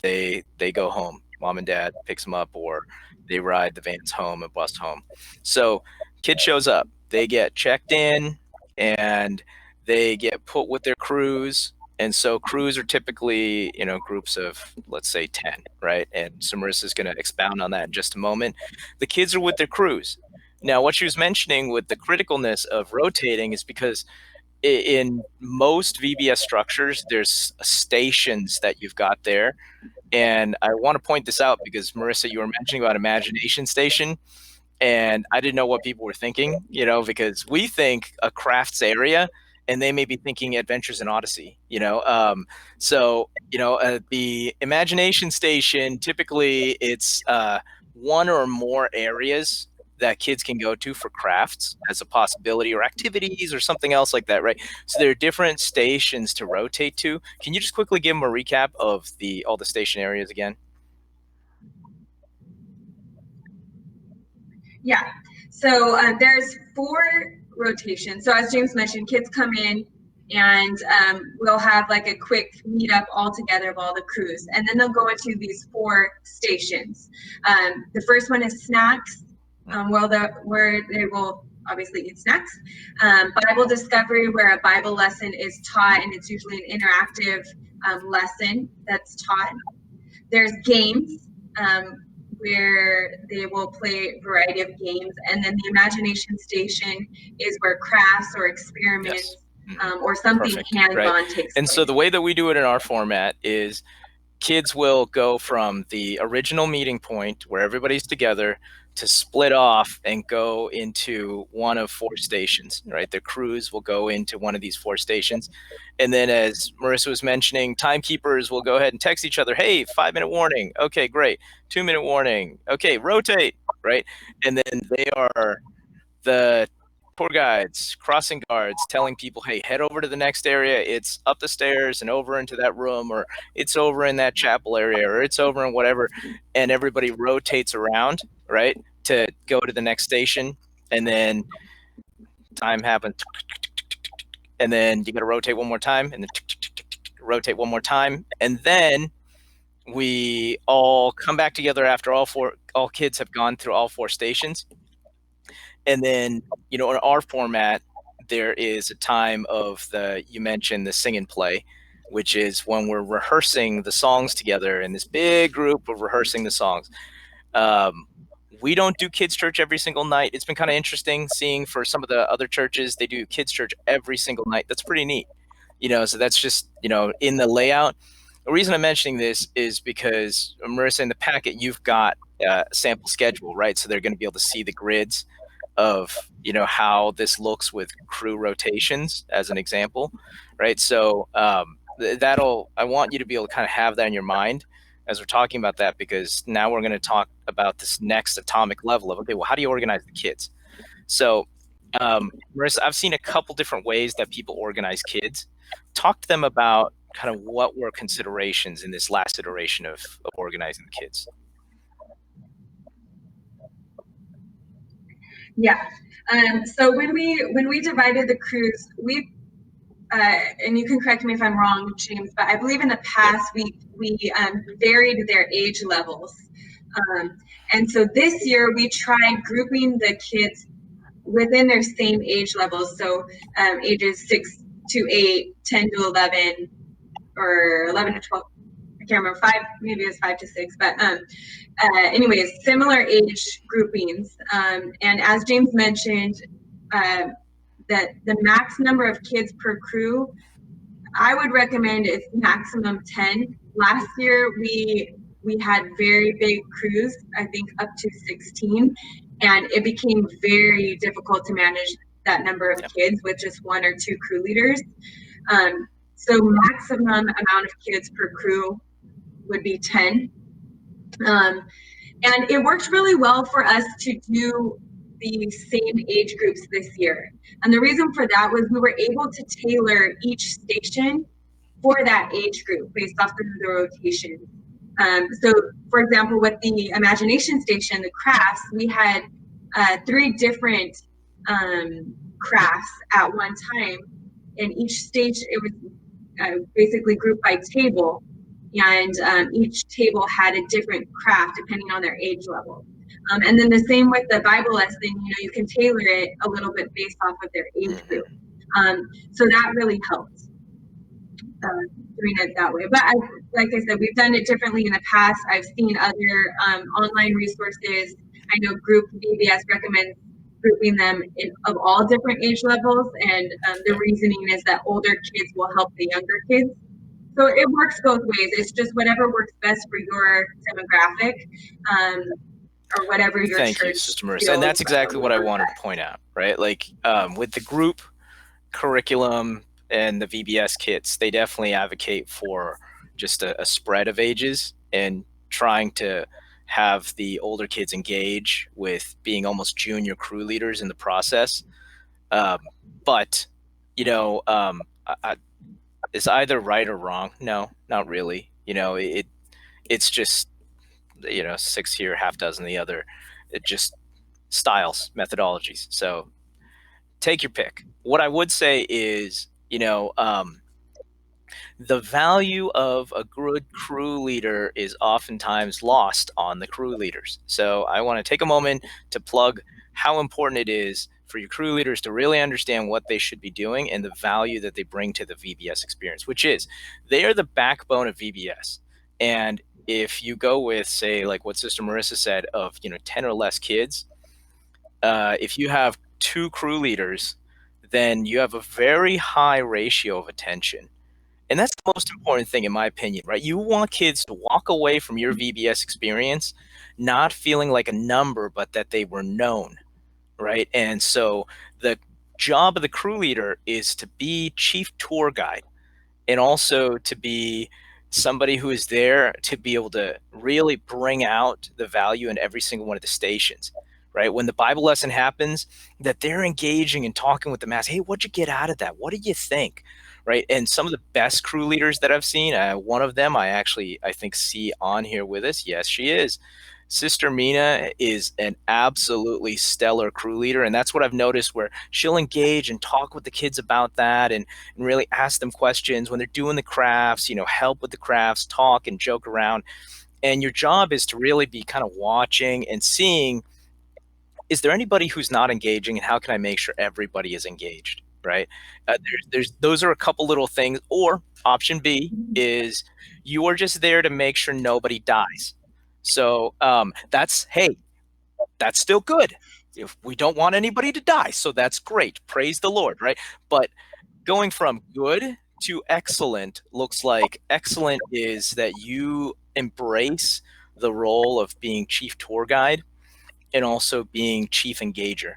they go home. Mom and dad picks them up, or they ride the vans home and bus home. So kid shows up, they get checked in, and they get put with their crews. And so crews are typically, groups of, let's say, 10, right? And so Marissa's going to expound on that in just a moment. The kids are with their crews. Now, what she was mentioning with the criticalness of rotating is because in most VBS structures, there's stations that you've got there. And I want to point this out because, Marisa, you were mentioning about Imagination Station, and I didn't know what people were thinking, because we think a crafts area and they may be thinking Adventures in Odyssey, so, the imagination station, typically it's one or more areas that kids can go to for crafts as a possibility, or activities or something else like that, right? So there are different stations to rotate to. Can you just quickly give them a recap of all the station areas again? Yeah. So there's 4 rotations. So as James mentioned, kids come in and we'll have like a quick meetup all together of all the crews, and then they'll go into these 4 stations. The first one is snacks, where they will obviously eat snacks. Bible discovery, where a Bible lesson is taught, and it's usually an interactive lesson that's taught. There's games, where they will play a variety of games, and then the imagination station is where crafts or experiments, Yes. or something Perfect, hands-on right? takes And place. so the way that we do it in our format is kids will go from the original meeting point where everybody's together to split off and go into one of 4 stations, right? The crews will go into one of these 4 stations. And then, as Marisa was mentioning, timekeepers will go ahead and text each other, hey, 5-minute warning. Okay, great. 2-minute warning. Okay, rotate, right? And then they are the tour guides, crossing guards, telling people, hey, head over to the next area. It's up the stairs and over into that room, or it's over in that chapel area, or it's over in whatever. And everybody rotates around, right, to go to the next station. And then time happens. And then you got to rotate one more time, and then rotate one more time. And then we all come back together after all kids have gone through all 4 stations. And then, in our format, there is a time of you mentioned the sing and play, which is when we're rehearsing the songs together in this big group of rehearsing the songs. We don't do kids church every single night. It's been kind of interesting seeing for some of the other churches, they do kids church every single night. That's pretty neat. So that's just, in the layout. The reason I'm mentioning this is because, Marisa, in the packet, you've got a sample schedule, right? So they're going to be able to see the grids of how this looks with crew rotations as an example, right? So I want you to be able to kind of have that in your mind as we're talking about that, because now we're going to talk about this next atomic level of, okay, well, how do you organize the kids? So Marisa, I've seen a couple different ways that people organize kids. Talk to them about kind of what were considerations in this last iteration of organizing the kids. Yeah. So when we divided the crews, and you can correct me if I'm wrong, James, but I believe in the past we varied their age levels. And so this year we tried grouping the kids within their same age levels. So ages 6 to 8, 10 to 11, or 11 to 12. I can't remember, 5, maybe it was 5 to 6, but anyways, similar age groupings. And as James mentioned, that the max number of kids per crew, I would recommend is maximum 10. Last year we had very big crews, I think up to 16, and it became very difficult to manage that number of kids with just 1 or 2 crew leaders. So maximum amount of kids per crew would be 10. And it worked really well for us to do the same age groups this year. And the reason for that was we were able to tailor each station for that age group based off of the rotation. So for example, with the imagination station, the crafts, we had 3 different crafts at one time. And each stage, it was basically grouped by table. And each table had a different craft depending on their age level. And then the same with the Bible lesson, you can tailor it a little bit based off of their age group. So that really helped doing it that way. But like I said, we've done it differently in the past. I've seen other online resources. I know Group VBS recommends grouping them of all different age levels. And the reasoning is that older kids will help the younger kids. So it works both ways. It's just whatever works best for your demographic, or whatever your Thank you, church Sister Marisa. And that's exactly what I wanted to point out, right? Like with the group curriculum and the VBS kits, they definitely advocate for just a spread of ages and trying to have the older kids engage with being almost junior crew leaders in the process. Um, but, you know, is either right or wrong? No, not really. It's just, 6 here, half dozen the other. It just styles, methodologies. So take your pick. What I would say is, the value of a good crew leader is oftentimes lost on the crew leaders. So I want to take a moment to plug how important it is for your crew leaders to really understand what they should be doing and the value that they bring to the VBS experience, which is they are the backbone of VBS. And if you go with, say, like what Sister Marissa said, of 10 or less kids, if you have two crew leaders, then you have a very high ratio of attention. And that's the most important thing, in my opinion, right? You want kids to walk away from your VBS experience not feeling like a number, but that they were known, right? And so the job of the crew leader is to be chief tour guide, and also to be somebody who is there to be able to really bring out the value in every single one of the stations, right? When the Bible lesson happens, that they're engaging and talking with the mass. Hey, what'd you get out of that? What did you think? Right? And some of the best crew leaders that I've seen, one of them I think see on here with us. Yes, she is. Sister Mina is an absolutely stellar crew leader, and that's what I've noticed, where she'll engage and talk with the kids about that, and really ask them questions when they're doing the crafts, help with the crafts, talk and joke around. And your job is to really be kind of watching and seeing, is there anybody who's not engaging, and how can I make sure everybody is engaged, right? There's those are a couple little things. Or option B is you are just there to make sure nobody dies. So that's still good. If we don't want anybody to die, so that's great. Praise the Lord, right? But going from good to excellent looks like excellent is that you embrace the role of being chief tour guide and also being chief engager,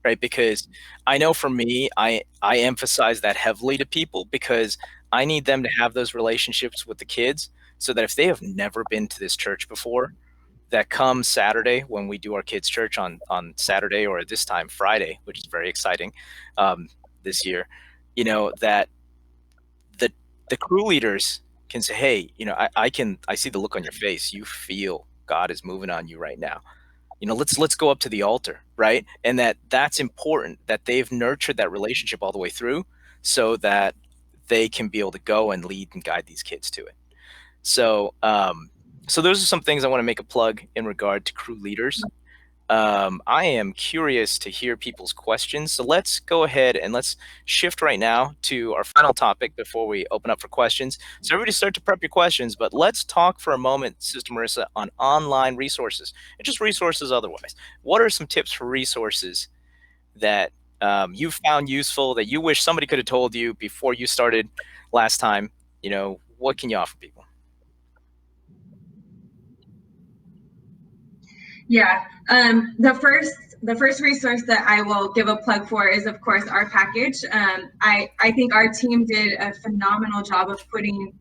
right? Because I know for me, I emphasize that heavily to people, because I need them to have those relationships with the kids, so that if they have never been to this church before, that come Saturday, when we do our kids' church on Saturday, or this time Friday, which is very exciting this year, that the crew leaders can say, hey, I see the look on your face. You feel God is moving on you right now. Let's go up to the altar, right? And that's important, that they've nurtured that relationship all the way through, so that they can be able to go and lead and guide these kids to it. So those are some things I want to make a plug in regard to crew leaders. I am curious to hear people's questions. So let's go ahead and let's shift right now to our final topic before we open up for questions. So everybody start to prep your questions, but let's talk for a moment, Sister Marissa, on online resources and just resources otherwise. What are some tips for resources that you found useful, that you wish somebody could have told you before you started last time? What can you offer people? Yeah, the first resource that I will give a plug for is, of course, our package. I think our team did a phenomenal job of putting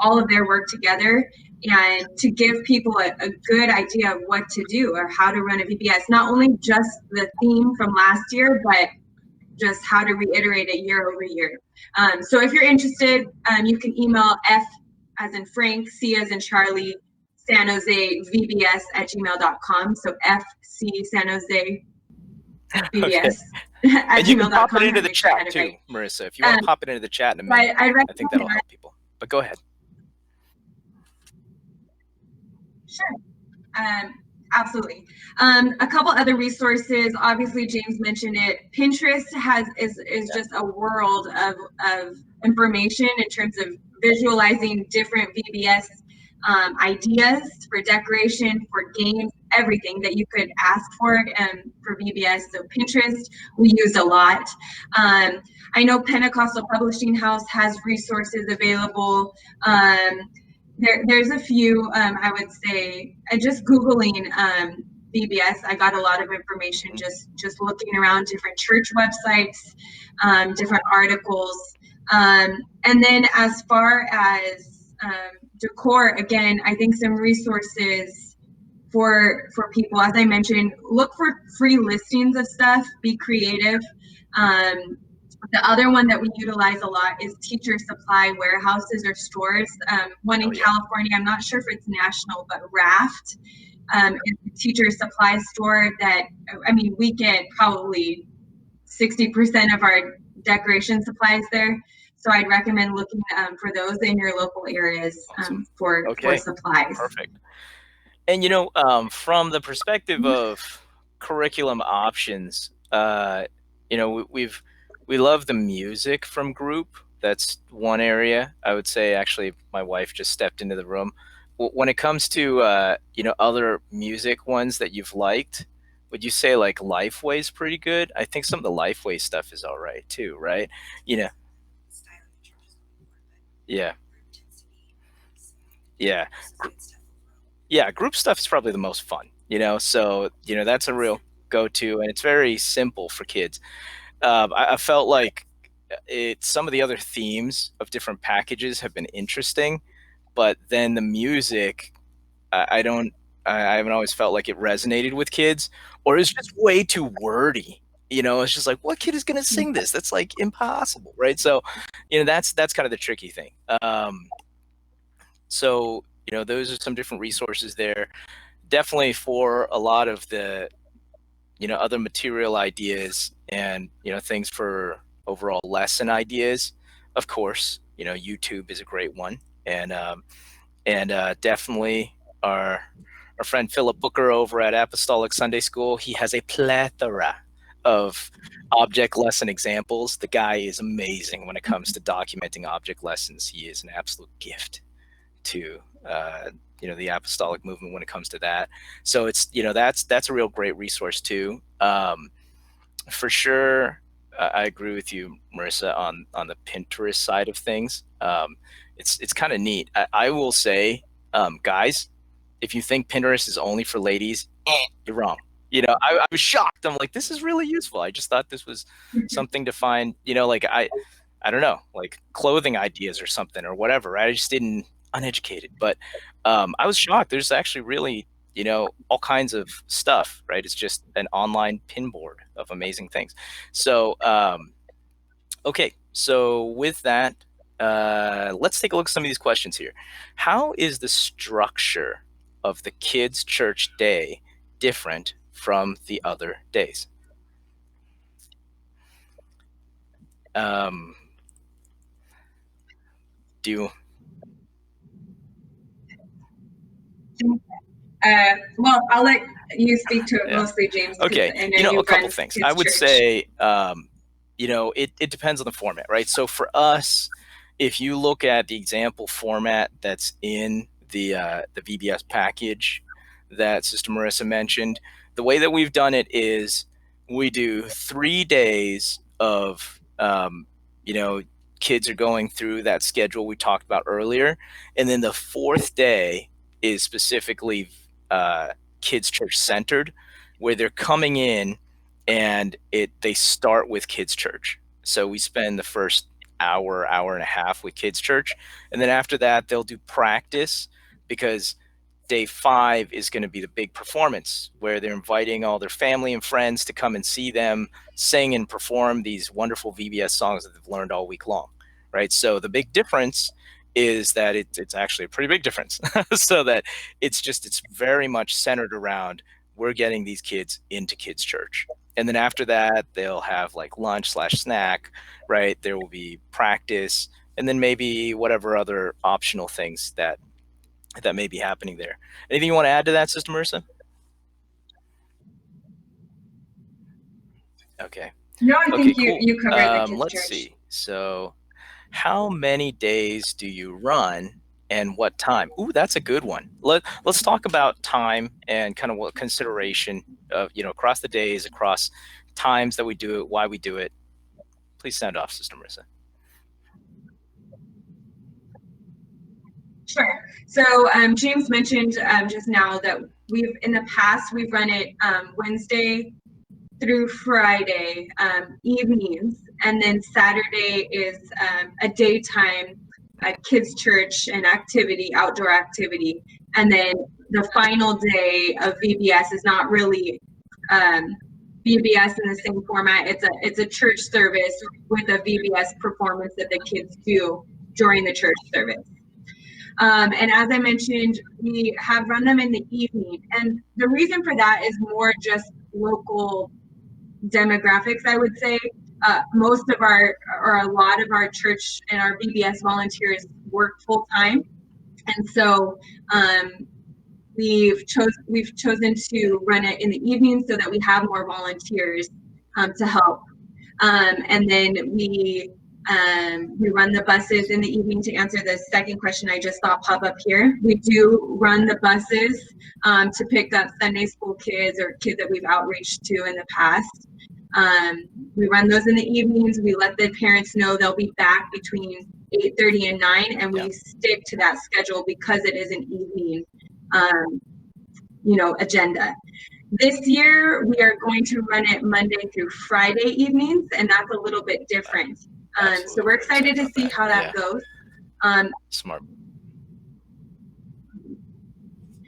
all of their work together, and to give people a good idea of what to do or how to run a VBS, not only just the theme from last year, but just how to reiterate it year over year. So if you're interested, you can email F as in Frank, C as in Charlie, San Jose VBS at gmail.com. So FC San Jose VBS at and you can pop it gmail.com. into the chat too, right, Marissa. If you want to pop it into the chat in a minute, I think that'll help people. But go ahead. Sure. Absolutely. A couple other resources. Obviously, James mentioned it. Pinterest is just a world of information in terms of visualizing different VBS ideas for decoration, for games, everything that you could ask for VBS. So Pinterest, we used a lot. I know Pentecostal Publishing House has resources available. There's a few, I would say, just Googling VBS, I got a lot of information just looking around different church websites, different articles. And then as far as decor, again, I think some resources for people, as I mentioned, look for free listings of stuff, be creative. The other one that we utilize a lot is teacher supply warehouses or stores. One in California, I'm not sure if it's national, but Raft is a teacher supply store that, I mean, we get probably 60% of our decoration supplies there. So I'd recommend looking for those in your local areas for supplies. Perfect. And from the perspective of curriculum options, we love the music from group. That's one area. I would say, actually, my wife just stepped into the room. When it comes to other music ones that you've liked, would you say like Lifeway's pretty good? I think some of the Lifeway stuff is all right too, right? Yeah, yeah, yeah. Group stuff is probably the most fun, So that's a real go-to, and it's very simple for kids. I felt like some of the other themes of different packages have been interesting, but then the music, I don't, I haven't always felt like it resonated with kids, or it's just way too wordy. It's just like, what kid is going to sing this? That's like impossible, right? So, that's kind of the tricky thing. So, those are some different resources there. Definitely for a lot of the other material ideas and things for overall lesson ideas. Of course, YouTube is a great one, and definitely our friend Philip Booker over at Apostolic Sunday School. He has a plethora of object lesson examples. The guy is amazing when it comes to documenting object lessons. He is an absolute gift to the apostolic movement when it comes to that. So it's that's a real great resource too. For sure, I agree with you, Marissa, on the Pinterest side of things. It's kind of neat. I will say, guys, if you think Pinterest is only for ladies, you're wrong. I was shocked. I'm like, this is really useful. I just thought this was something to find, like I don't know, like clothing ideas or something or whatever. Right? I just didn't uneducated, but I was shocked. There's actually really, all kinds of stuff, right? It's just an online pin board of amazing things. So, okay. So with that, let's take a look at some of these questions here. How is the structure of the kids' church day different from the other days? Do you? Well, I'll let you speak to it mostly, James. Okay. A couple things. I would say, it depends on the format, right? So for us, if you look at the example format that's in the VBS package that Sister Marissa mentioned, the way that we've done it is we do 3 days of, kids are going through that schedule we talked about earlier. And then the 4th day is specifically kids church centered, where they're coming in and they start with kids church. So we spend the first hour and a half with kids church, and then after that they'll do practice, because day 5 is going to be the big performance where they're inviting all their family and friends to come and see them sing and perform these wonderful VBS songs that they've learned all week long, right? So the big difference is that it's actually a pretty big difference. So that it's very much centered around, we're getting these kids into kids church. And then after that, they'll have like lunch/snack, right? There will be practice, and then maybe whatever other optional things that may be happening there. Anything you want to add to that, Sister Marissa? Okay. No, I think cool. you covered the kids let's church. see. So how many days do you run and what time? Ooh, that's a good one. Let's talk about time and kind of what consideration of, across the days, across times that we do it, why we do it. Please sound off, Sister Marissa. Sure. So James mentioned just now that in the past, we've run it Wednesday through Friday evenings, and then Saturday is a daytime kids church and activity, outdoor activity, and then the final day of VBS is not really VBS in the same format. It's a church service with a VBS performance that the kids do during the church service. And as I mentioned, we have run them in the evening, and the reason for that is more just local demographics, I would say. Most of our, or a lot of our church and our VBS volunteers work full time, and so we've chosen to run it in the evening so that we have more volunteers to help. And then we run the buses in the evening. To answer the second question I just saw pop up here, we do run the buses to pick up Sunday school kids or kids that we've outreached to in the past. We run those in the evenings. We let the parents know they'll be back between 8:30 and 9, and we stick to that schedule because it is an evening agenda. This year, we are going to run it Monday through Friday evenings, and that's a little bit different. So we're excited to see how that goes. Smart.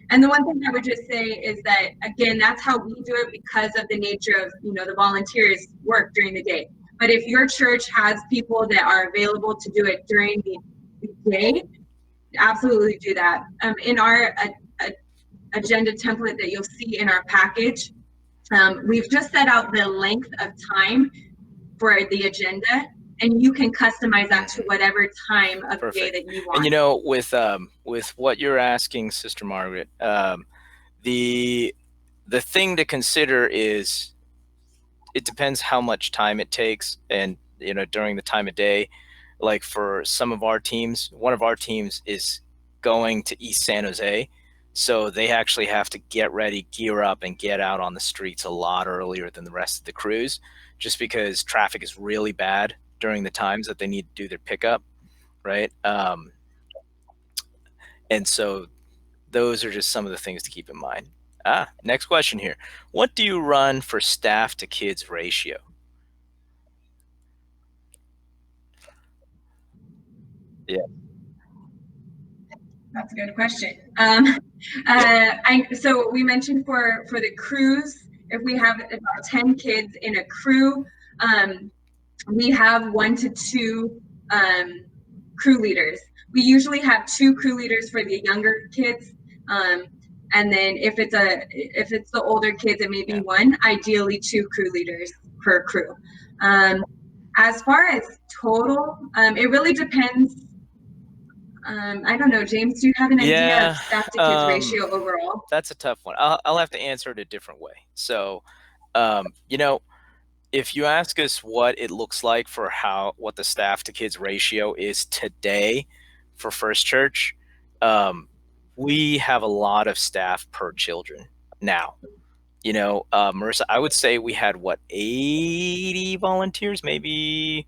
And the one thing I would just say is that, again, that's how we do it because of the nature of, the volunteers work during the day. But if your church has people that are available to do it during the day, absolutely do that. In our agenda template that you'll see in our package, we've just set out the length of time for the agenda, and you can customize that to whatever time of day that you want. And with what you're asking, Sister Margaret, the thing to consider is it depends how much time it takes, and during the time of day. Like for some of our teams, one of our teams is going to East San Jose, so they actually have to get ready, gear up, and get out on the streets a lot earlier than the rest of the crews, just because traffic is really bad during the times that they need to do their pickup, right? And so those are just some of the things to keep in mind. Next question here. What do you run for staff to kids ratio? Yeah. That's a good question. So we mentioned for the crews, if we have about 10 kids in a crew, we have 1 to 2 crew leaders. We usually have 2 crew leaders for the younger kids, and then if it's the older kids, it may be 1. Ideally, 2 crew leaders per crew. As far as total, it really depends. I don't know, James, do you have an idea of staff to kids ratio overall? That's a tough one. I'll have to answer it a different way. So, if you ask us what it looks like for what the staff to kids ratio is today for First Church, we have a lot of staff per children now. Marisa, I would say we had 80 volunteers, maybe.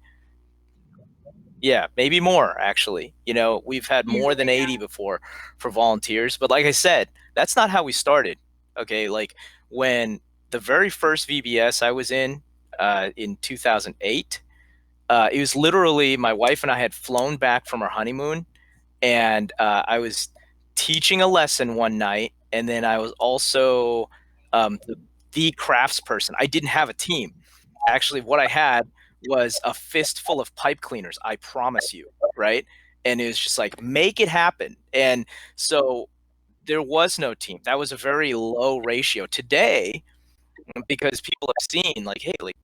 Yeah, maybe more, actually. We've had more than 80 before for volunteers. But like I said, that's not how we started. Okay, like when the very first VBS I was in 2008, it was literally my wife and I had flown back from our honeymoon, and I was teaching a lesson one night, and then I was also the crafts person. I didn't have a team. Actually, what I had was a fistful of pipe cleaners, I promise you, right? And it was just like, make it happen. And so there was no team. That was a very low ratio. Today, because people have seen, like, hey, like,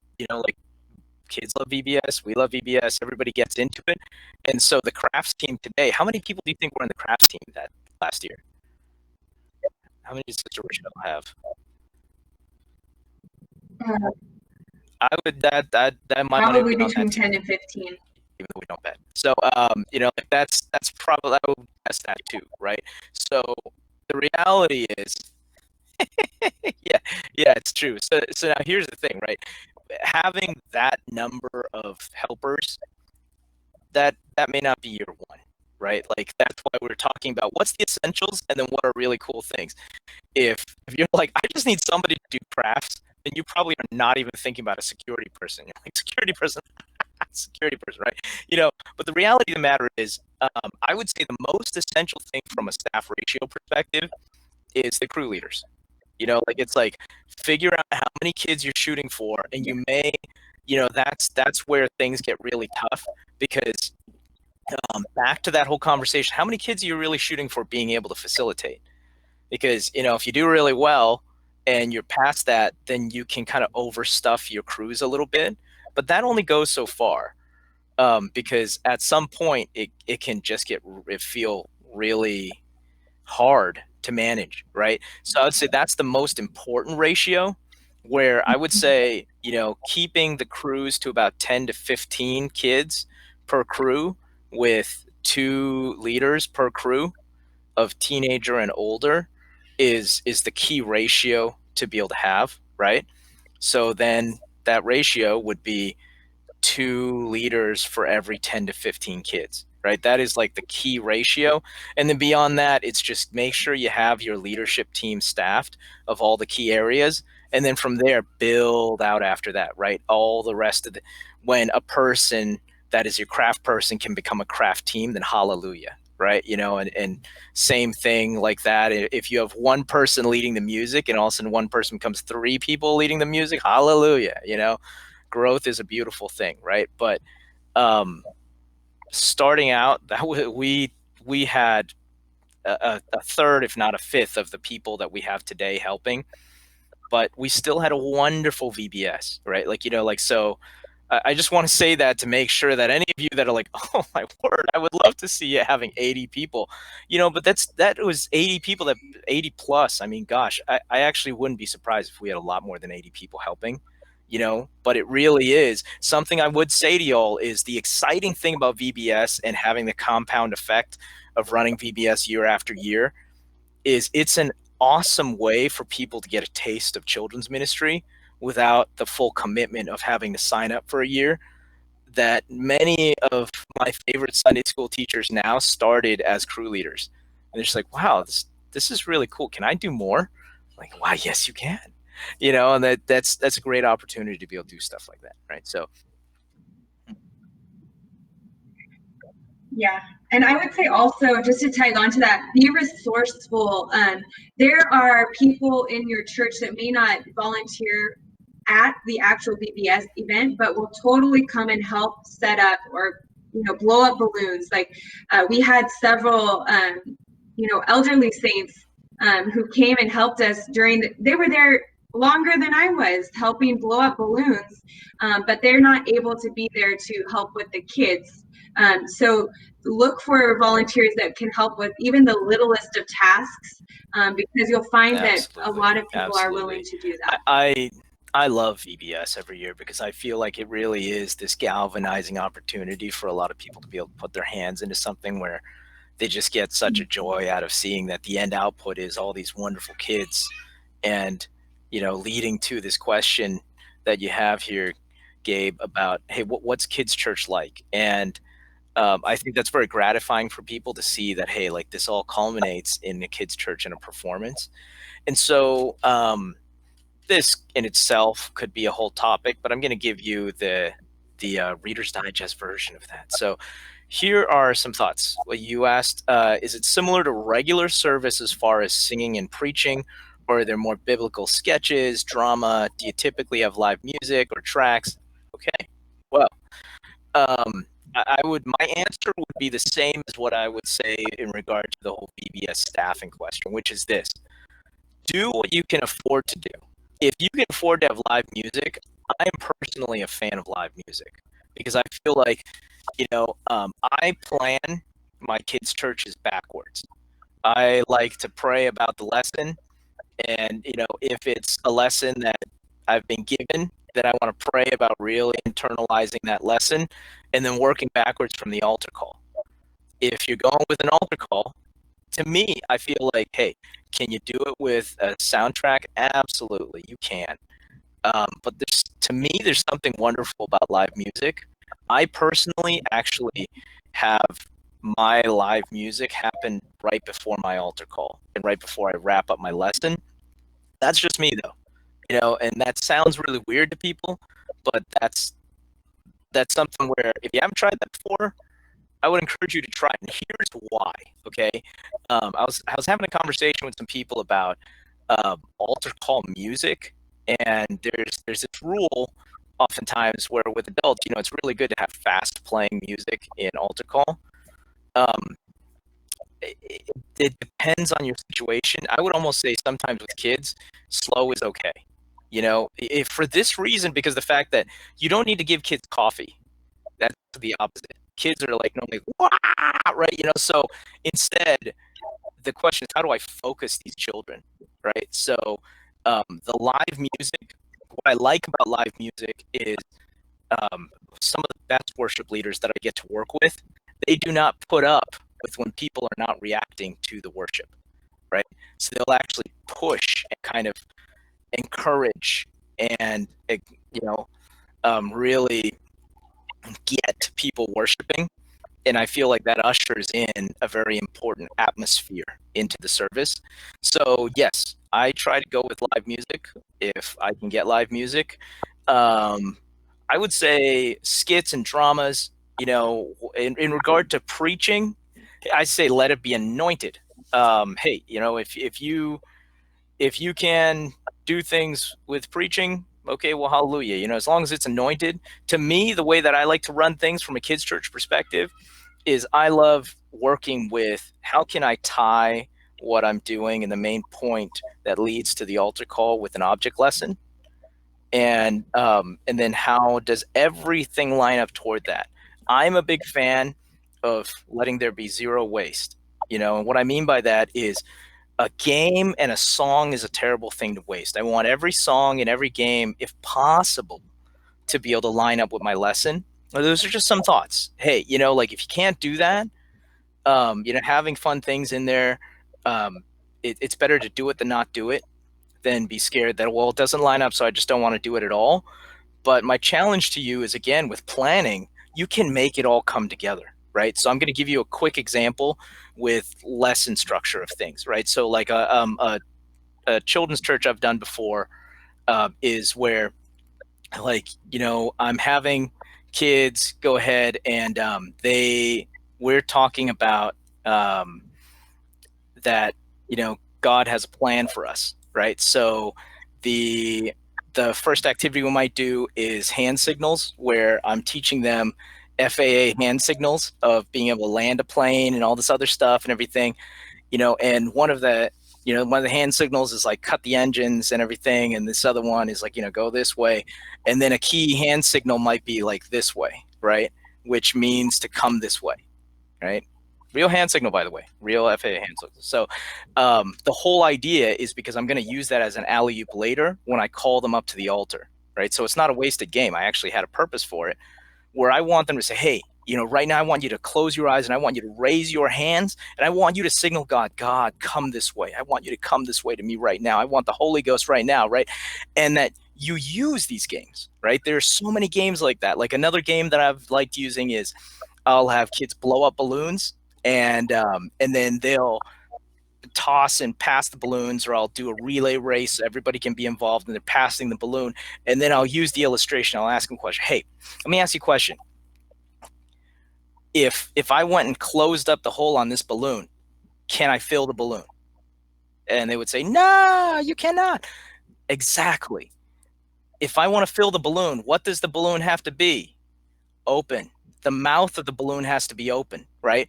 kids love VBS, we love VBS, everybody gets into it. And so the crafts team today, how many people do you think were in the crafts team that last year? How many does Sister Rochelle have? I would that might probably between 10 and 15. Even though we don't bet. So that's probably, I would guess that too, right? So the reality is yeah, it's true. So now here's the thing, right? Having that number of helpers, that may not be year one, right? Like that's why we're talking about what's the essentials and then what are really cool things. If you're like, I just need somebody to do crafts, then you probably are not even thinking about a security person. You're like, security person, security person, right? But the reality of the matter is, I would say the most essential thing from a staff ratio perspective is the crew leaders. Like it's like figure out how many kids you're shooting for, and you may, that's where things get really tough because back to that whole conversation, how many kids are you really shooting for being able to facilitate? Because if you do really well and you're past that, then you can kind of overstuff your crews a little bit, but that only goes so far. Because at some point it can just feel really hard to manage, right? So I would say that's the most important ratio, where I would say, keeping the crews to about 10 to 15 kids per crew with 2 leaders per crew of teenager and older is the key ratio to be able to have, right? So then that ratio would be 2 leaders for every 10 to 15 kids, right? That is like the key ratio. And then beyond that, it's just make sure you have your leadership team staffed of all the key areas. And then from there, build out after that, right? All the rest of when a person that is your craft person can become a craft team, then hallelujah, right? And same thing like that. If you have one person leading the music and all of a sudden one person becomes 3 people leading the music, hallelujah, growth is a beautiful thing, right? But starting out, that we had a third, if not a fifth, of the people that we have today helping, but we still had a wonderful VBS, right? So. I just want to say that to make sure that any of you that are like, oh my word, I would love to see you having 80 people, but that was 80 people, that 80 plus. I mean, gosh, I actually wouldn't be surprised if we had a lot more than 80 people helping, but it really is something I would say to y'all is the exciting thing about VBS and having the compound effect of running VBS year after year is it's an awesome way for people to get a taste of children's ministry without the full commitment of having to sign up for a year. That many of my favorite Sunday school teachers now started as crew leaders. And they're just like, wow, this is really cool. Can I do more? Like, wow, yes, you can. And that's a great opportunity to be able to do stuff like that, right? So Yeah. And I would say also, just to tag on to that, be resourceful. There are people in your church that may not volunteer at the actual VBS event, but will totally come and help set up or, blow up balloons. Like we had several, elderly saints who came and helped us they were there longer than I was helping blow up balloons, but they're not able to be there to help with the kids. So look for volunteers that can help with even the littlest of tasks, because you'll find that a lot of people are willing to do that. I love VBS every year because I feel like it really is this galvanizing opportunity for a lot of people to be able to put their hands into something where they just get such a joy out of seeing that the end output is all these wonderful kids. And leading to this question that you have here, Gabe, about, hey, what's kids church like? And I think that's very gratifying for people to see that, hey, like this all culminates in a kids church and a performance. And so this in itself could be a whole topic, but I'm going to give you the Reader's Digest version of that. So here are some thoughts. Well, you asked, is it similar to regular service as far as singing and preaching, or are there more biblical sketches, drama? Do you typically have live music or tracks? Okay, well, my answer would be the same as what I would say in regard to the whole VBS staffing question, which is this: do what you can afford to do. If you can afford to have live music, I am personally a fan of live music because I feel like, I plan my kids' churches backwards. I like to pray about the lesson, and if it's a lesson that I've been given, then I want to pray about really internalizing that lesson and then working backwards from the altar call. If you're going with an altar call, to me, I feel like, hey, can you do it with a soundtrack? Absolutely, you can. But to me, there's something wonderful about live music. I personally actually have my live music happen right before my altar call and right before I wrap up my lesson. That's just me though, and that sounds really weird to people, but that's something where if you haven't tried that before, I would encourage you to try it. And here's why. Okay, I was having a conversation with some people about altar call music, and there's this rule oftentimes where with adults, it's really good to have fast playing music in altar call. Um, it depends on your situation. I would almost say sometimes with kids, slow is okay. If for this reason, because the fact that you don't need to give kids coffee. That's the opposite. Kids are like normally, wah, right? So instead, the question is, how do I focus these children, right? So the live music, what I like about live music is some of the best worship leaders that I get to work with, they do not put up with when people are not reacting to the worship, right? So they'll actually push and kind of encourage and really get people worshiping. And I feel like that ushers in a very important atmosphere into the service. So yes, I try to go with live music if I can get live music. I would say skits and dramas. In regard to preaching, I say let it be anointed. Hey, if you can do things with preaching, okay, well, hallelujah. As long as it's anointed. To me, the way that I like to run things from a kids' church perspective is I love working with how can I tie what I'm doing and the main point that leads to the altar call with an object lesson, and then how does everything line up toward that? I'm a big fan of letting there be zero waste. And what I mean by that is a game and a song is a terrible thing to waste. I want every song and every game, if possible, to be able to line up with my lesson. Those are just some thoughts. Hey, like if you can't do that, having fun things in there, it's better to do it than not do it, than be scared that, well, it doesn't line up, so I just don't want to do it at all. But my challenge to you is, again, with planning, you can make it all come together, right? So I'm going to give you a quick example with lesson structure of things, right? So like a children's church I've done before is where, like, I'm having kids go ahead and we're talking about um, that God has a plan for us, right? So the the first activity we might do is hand signals, where I'm teaching them FAA hand signals of being able to land a plane and all this other stuff and everything. And one of the hand signals is like cut the engines and everything, and this other one is like go this way, and then a key hand signal might be like this way, right? Which means to come this way, right? Real hand signal, by the way, real FAA hand signal. So the whole idea is because I'm going to use that as an alley-oop later when I call them up to the altar, right? So it's not a wasted game. I actually had a purpose for it, where I want them to say, hey, right now I want you to close your eyes and I want you to raise your hands and I want you to signal God, come this way. I want you to come this way to me right now. I want the Holy Ghost right now, right? And that you use these games, right? There's so many games like that. Like another game that I've liked using is I'll have kids blow up balloons, and then they'll toss and pass the balloons, or I'll do a relay race so everybody can be involved and they're passing the balloon. And then I'll use the illustration. I'll ask them a question. Hey, let me ask you a question. If I went and closed up the hole on this balloon, can I fill the balloon? And they would say, no, you cannot. Exactly. If I want to fill the balloon, what does the balloon have to be? Open. The mouth of the balloon has to be open, right?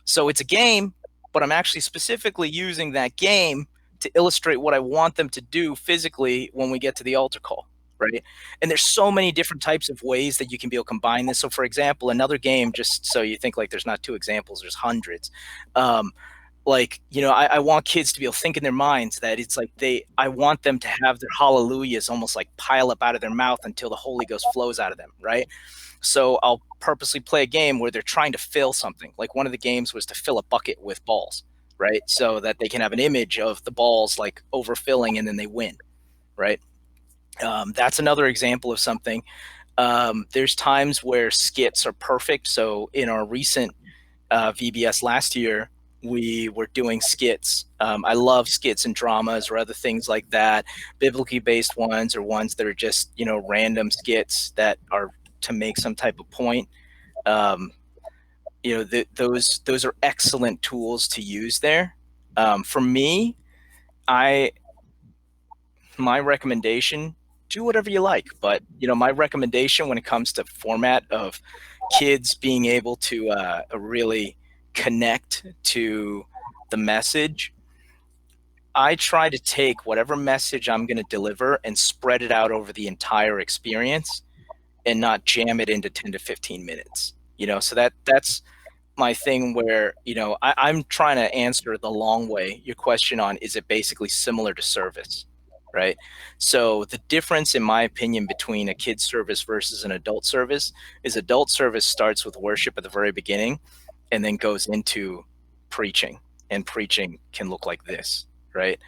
So it's a game, but I'm actually specifically using that game to illustrate what I want them to do physically when we get to the altar call, right? And there's so many different types of ways that you can be able to combine this. So for example, another game, just so you think like there's not two examples, there's hundreds. I want kids to be able to think in their minds that it's like I want them to have their hallelujahs almost like pile up out of their mouth until the Holy Ghost flows out of them, right? So I'll purposely play a game where they're trying to fill something. Like one of the games was to fill a bucket with balls, right? So that they can have an image of the balls like overfilling and then they win, right? That's another example of something. There's times where skits are perfect. So in our recent VBS last year, we were doing skits. I love skits and dramas or other things like that, biblically based ones or ones that are just, random skits that are to make some type of point. Um, those are excellent tools to use there. For me, I my recommendation, do whatever you like, but my recommendation when it comes to format of kids being able to really connect to the message, I try to take whatever message I'm going to deliver and spread it out over the entire experience and not jam it into 10 to 15 minutes. So that's my thing where, I'm trying to answer the long way your question on, is it basically similar to service, right? So the difference, in my opinion, between a kid's service versus an adult service is adult service starts with worship at the very beginning and then goes into preaching. And preaching can look like this, right?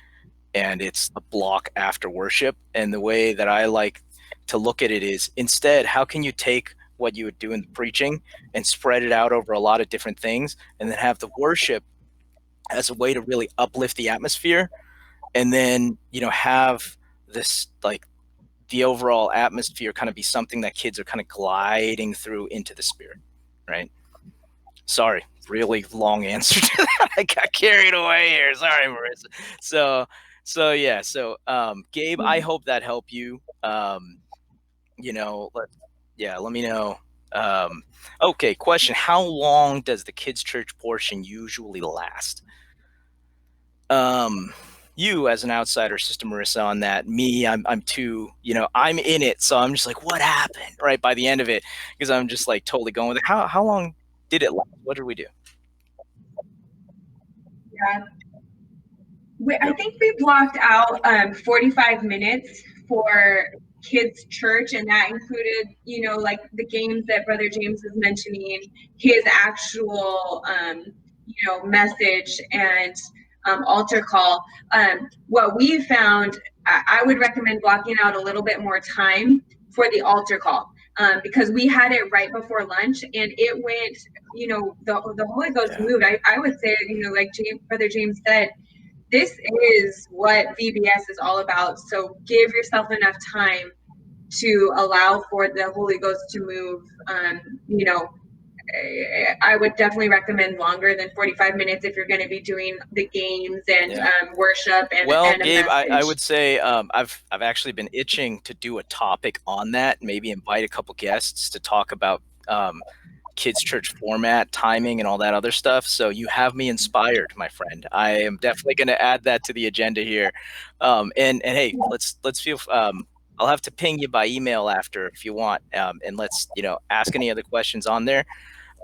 And it's a block after worship. And the way that I like to look at it is, instead, how can you take what you would do in the preaching and spread it out over a lot of different things, and then have the worship as a way to really uplift the atmosphere, and then have this, like, the overall atmosphere kind of be something that kids are kind of gliding through into the spirit, right? Sorry, really long answer to that. I got carried away here. Sorry, Marissa. Yeah. Gabe, I hope that helped you. Let let me know. Okay, question: how long does the kids' church portion usually last? You as an outsider, Sister Marissa, on that. Me, I'm too, I'm in it, so I'm just like, what happened, right? By the end of it, because I'm just like totally going with it. How long did it last? What did we do? Yeah. I think we blocked out 45 minutes for kids' church, and that included, like the games that Brother James was mentioning, his actual, message and altar call. What we found, I would recommend blocking out a little bit more time for the altar call. Because we had it right before lunch, and it went, the Holy Ghost moved. I would say, like Brother James said, this is what VBS is all about. So give yourself enough time to allow for the Holy Ghost to move. I would definitely recommend longer than 45 minutes if you're going to be doing the games and worship and a Gabe, message. I would say I've actually been itching to do a topic on that. Maybe invite a couple guests to talk about kids' church format, timing, and all that other stuff. So you have me inspired, my friend. I am definitely going to add that to the agenda here. And hey, let's feel. I'll have to ping you by email after if you want, and let's ask any other questions on there.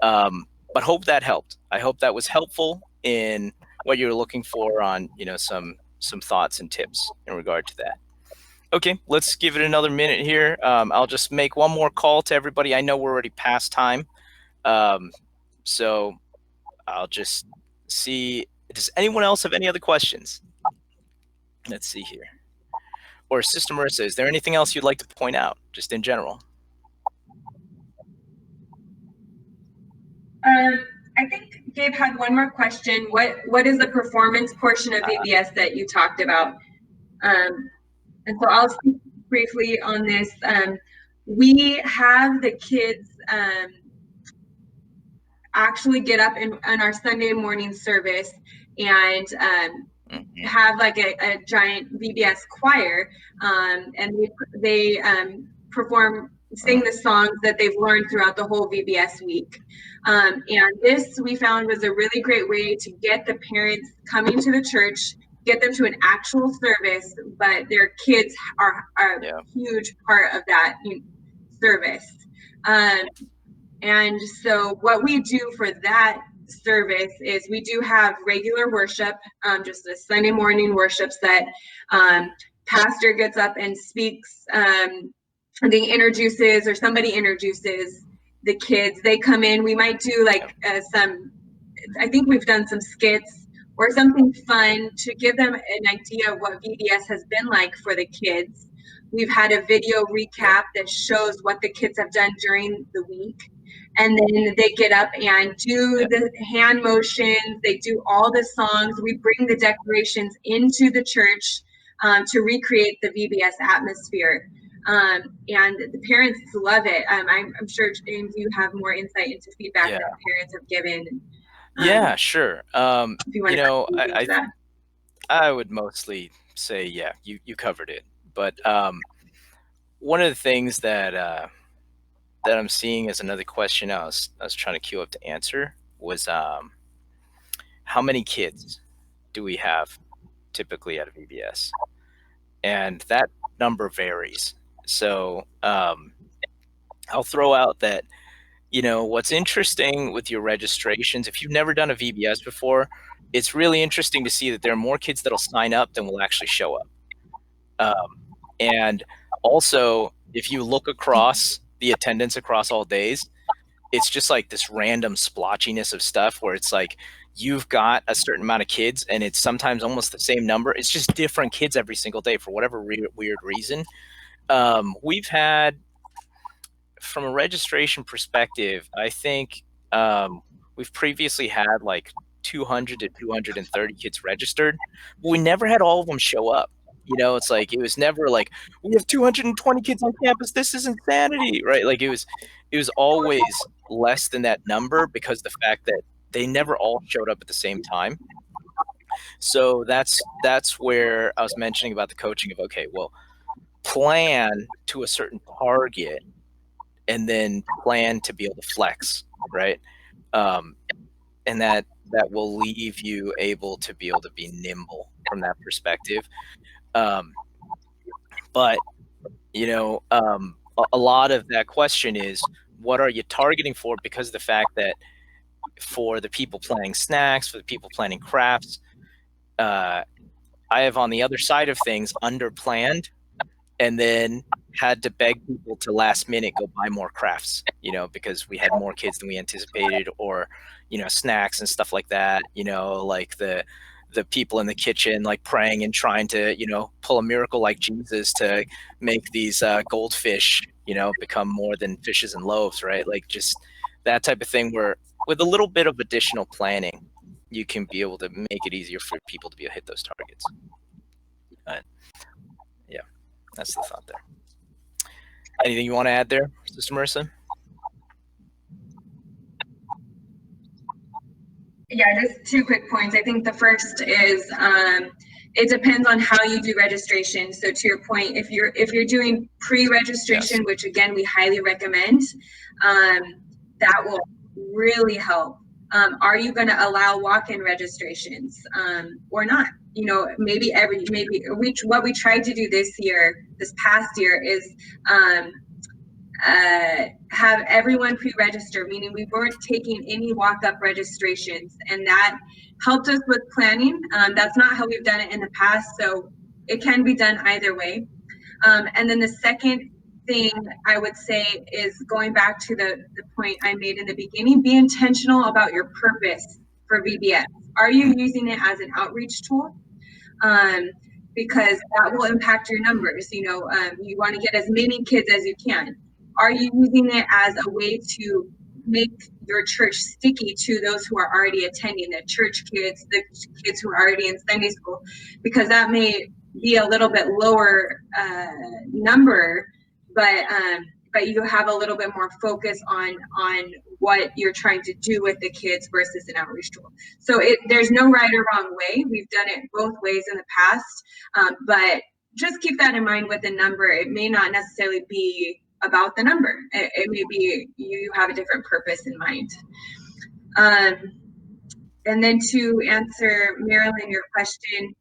But hope that helped. I hope that was helpful in what you're looking for on some thoughts and tips in regard to that. Okay, let's give it another minute here. I'll just make one more call to everybody. I know we're already past time. So I'll just see. Does anyone else have any other questions? Let's see here. Or Sister Marissa, is there anything else you'd like to point out, just in general? I think Gabe had one more question. What is the performance portion of VBS that you talked about? And so I'll speak briefly on this. We have the kids actually get up in our Sunday morning service and have like a giant VBS choir, and they sing the songs that they've learned throughout the whole VBS week. And this we found was a really great way to get the parents coming to the church, get them to an actual service, but their kids are a huge part of that service. And so what we do for that service is we do have regular worship, just a Sunday morning worship set. Pastor gets up and speaks, they introduces, or somebody introduces the kids. They come in, we might do like I think we've done some skits or something fun to give them an idea of what VBS has been like for the kids. We've had a video recap that shows what the kids have done during the week. and then they get up and do the hand motions, they do all the songs. We bring the decorations into the church to recreate the VBS atmosphere. And the parents love it. I'm sure, James, you have more insight into feedback that parents have given. Yeah, sure. If you want to I that. I would mostly say, yeah, you covered it. But one of the things that that I'm seeing as another question I was trying to queue up to answer was how many kids do we have typically at a VBS? And that number varies. So I'll throw out that, what's interesting with your registrations, if you've never done a VBS before, it's really interesting to see that there are more kids that'll sign up than will actually show up. And also, if you look across the attendance across all days, it's just like this random splotchiness of stuff where it's like you've got a certain amount of kids and it's sometimes almost the same number. It's just different kids every single day for whatever weird reason. We've had, from a registration perspective, I think we've previously had like 200 to 230 kids registered, but we never had all of them show up. It's like it was never like we have 220 kids on campus. This is insanity, right? Like it was always less than that number because the fact that they never all showed up at the same time. So that's where I was mentioning about the coaching of, okay, well, plan to a certain target and then plan to be able to flex, right? And that will leave you able to be able to be nimble from that perspective. But a lot of that question is, what are you targeting for? Because of the fact that for the people planning snacks, for the people planning crafts, I have on the other side of things underplanned and then had to beg people to last minute go buy more crafts, because we had more kids than we anticipated, or, snacks and stuff like that, like the people in the kitchen, like praying and trying to, pull a miracle like Jesus to make these goldfish, become more than fishes and loaves, right? Like just that type of thing where with a little bit of additional planning, you can be able to make it easier for people to be able to hit those targets. Yeah, that's the thought there. Anything you want to add there, Sister Marisa? Yeah, just two quick points. I think the first is it depends on how you do registration. So to your point, if you're doing pre-registration, yes, which again we highly recommend, that will really help. Are you going to allow walk-in registrations or not? Maybe what we tried to do this past year is have everyone pre-register, meaning we weren't taking any walk-up registrations, and that helped us with planning. That's not how we've done it in the past, so it can be done either way. And then the second thing I would say is going back to the point I made in the beginning, be intentional about your purpose for VBS. Are you using it as an outreach tool? Because that will impact your numbers. You want to get as many kids as you can. Are you using it as a way to make your church sticky to those who are already attending, the church kids, the kids who are already in Sunday school? Because that may be a little bit lower number, but you have a little bit more focus on what you're trying to do with the kids versus an outreach tool. So there's no right or wrong way. We've done it both ways in the past, but just keep that in mind with the number. It may not necessarily be about the number. It may be you have a different purpose in mind. And then to answer Marilyn, your question,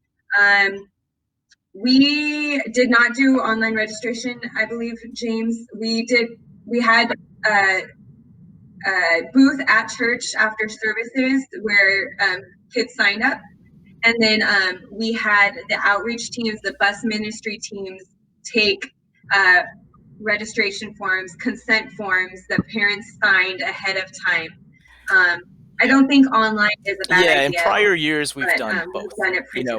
we did not do online registration, I believe, James. We had a booth at church after services where kids signed up. And then we had the outreach teams, the bus ministry teams take registration forms, consent forms that parents signed ahead of time. I don't think online is a bad idea. Yeah, in prior years we've done both.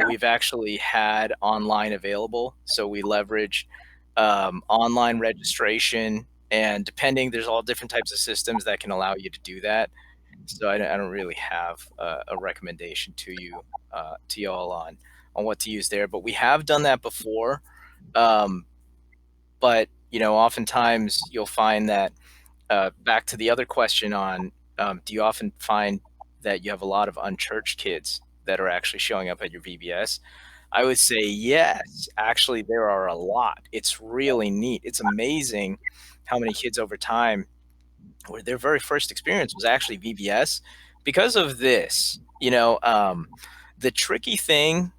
We've actually had online available, so we leverage online registration And depending, there's all different types of systems that can allow you to do that. So I don't really have a recommendation to you all on what to use there. But we have done that before. Um, but oftentimes you'll find that back to the other question on do you often find that you have a lot of unchurched kids that are actually showing up at your VBS? I would say yes. Actually, there are a lot. It's really neat. It's amazing how many kids over time where their very first experience was actually VBS because of this. The tricky thing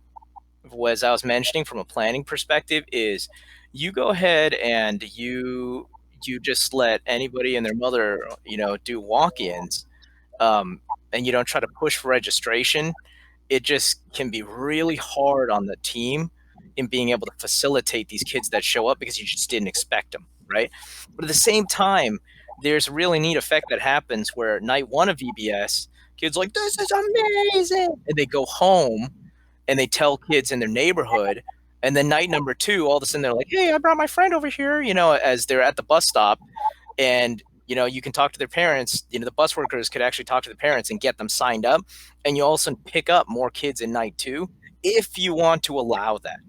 was I was mentioning from a planning perspective is you go ahead and you just let anybody and their mother do walk-ins, and you don't try to push for registration. It just can be really hard on the team in being able to facilitate these kids that show up because you just didn't expect them, right? But at the same time, there's a really neat effect that happens where night one of VBS, kids are like, this is amazing, and they go home and they tell kids in their neighborhood. And then night number two, all of a sudden they're like, hey, I brought my friend over here, as they're at the bus stop. And, you can talk to their parents. The bus workers could actually talk to the parents and get them signed up. And you also pick up more kids in night two if you want to allow that,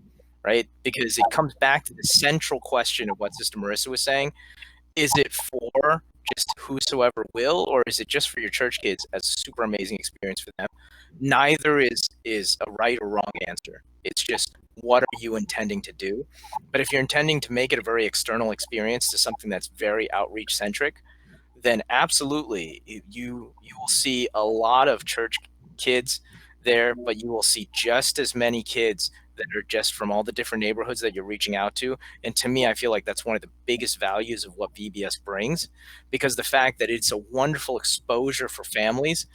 right? Because it comes back to the central question of what Sister Marissa was saying. Is it for just whosoever will, or is it just for your church kids as a super amazing experience for them? Neither is a right or wrong answer. It's just what are you intending to do? But if you're intending to make it a very external experience to something that's very outreach centric, then absolutely you will see a lot of church kids there, but you will see just as many kids that are just from all the different neighborhoods that you're reaching out to. And to me, I feel like that's one of the biggest values of what VBS brings, because the fact that it's a wonderful exposure for families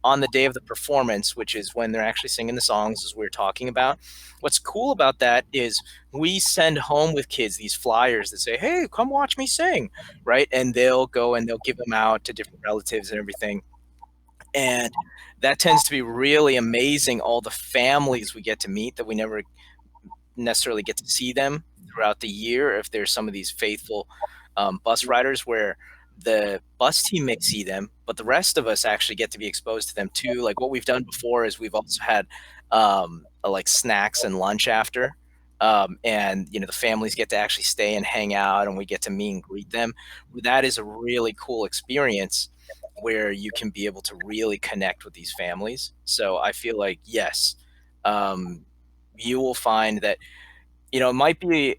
on the day of the performance, which is when they're actually singing the songs as we are talking about. What's cool about that is we send home with kids these flyers that say, hey, come watch me sing, right? And they'll go and they'll give them out to different relatives and everything. And that tends to be really amazing, all the families we get to meet that we never necessarily get to see them throughout the year. If there's some of these faithful bus riders where the bus team may see them, but the rest of us actually get to be exposed to them too. Like what we've done before is we've also had like snacks and lunch after. And the families get to actually stay and hang out, and we get to meet and greet them. That is a really cool experience where you can be able to really connect with these families. So I feel like yes, you will find that it might be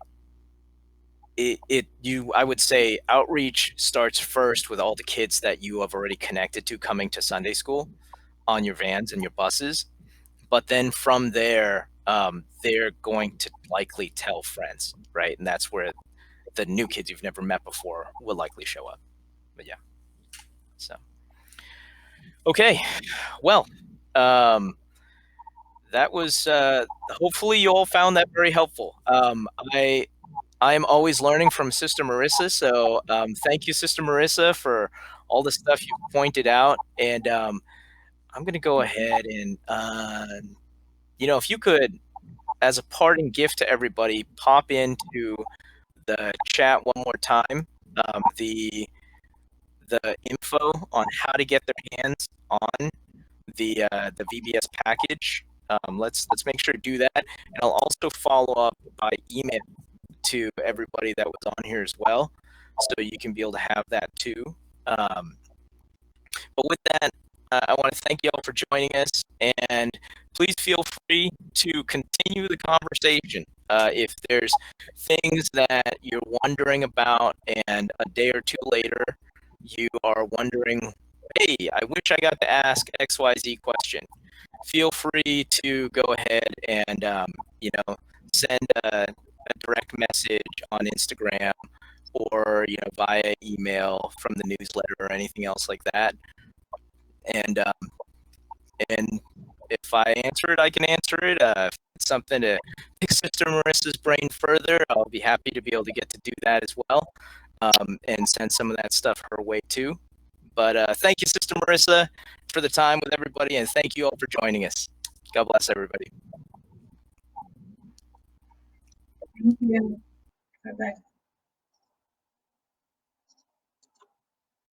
I would say outreach starts first with all the kids that you have already connected to coming to Sunday school on your vans and your buses. But then from there, they're going to likely tell friends, right? And that's where the new kids you've never met before will likely show up. But yeah, so okay, well, that was hopefully you all found that very helpful. I'm always learning from Sister Marissa, so thank you, Sister Marissa, for all the stuff you pointed out. And I'm going to go ahead and if you could, as a parting gift to everybody, pop into the chat one more time, the info on how to get their hands on the VBS package. Let's make sure to do that, and I'll also follow up by email to everybody that was on here as well, so you can be able to have that too. But with that, I want to thank you all for joining us, and please feel free to continue the conversation. If there's things that you're wondering about, and a day or two later, you are wondering, hey, I wish I got to ask XYZ question, feel free to go ahead and send a direct message on Instagram, or via email from the newsletter or anything else like that. And if I answer it, I can answer it. If it's something to pick Sister Marissa's brain further, I'll be happy to be able to get to do that as well, and send some of that stuff her way too. But thank you, Sister Marissa, for the time with everybody, and thank you all for joining us. God bless everybody. Thank you. Bye-bye.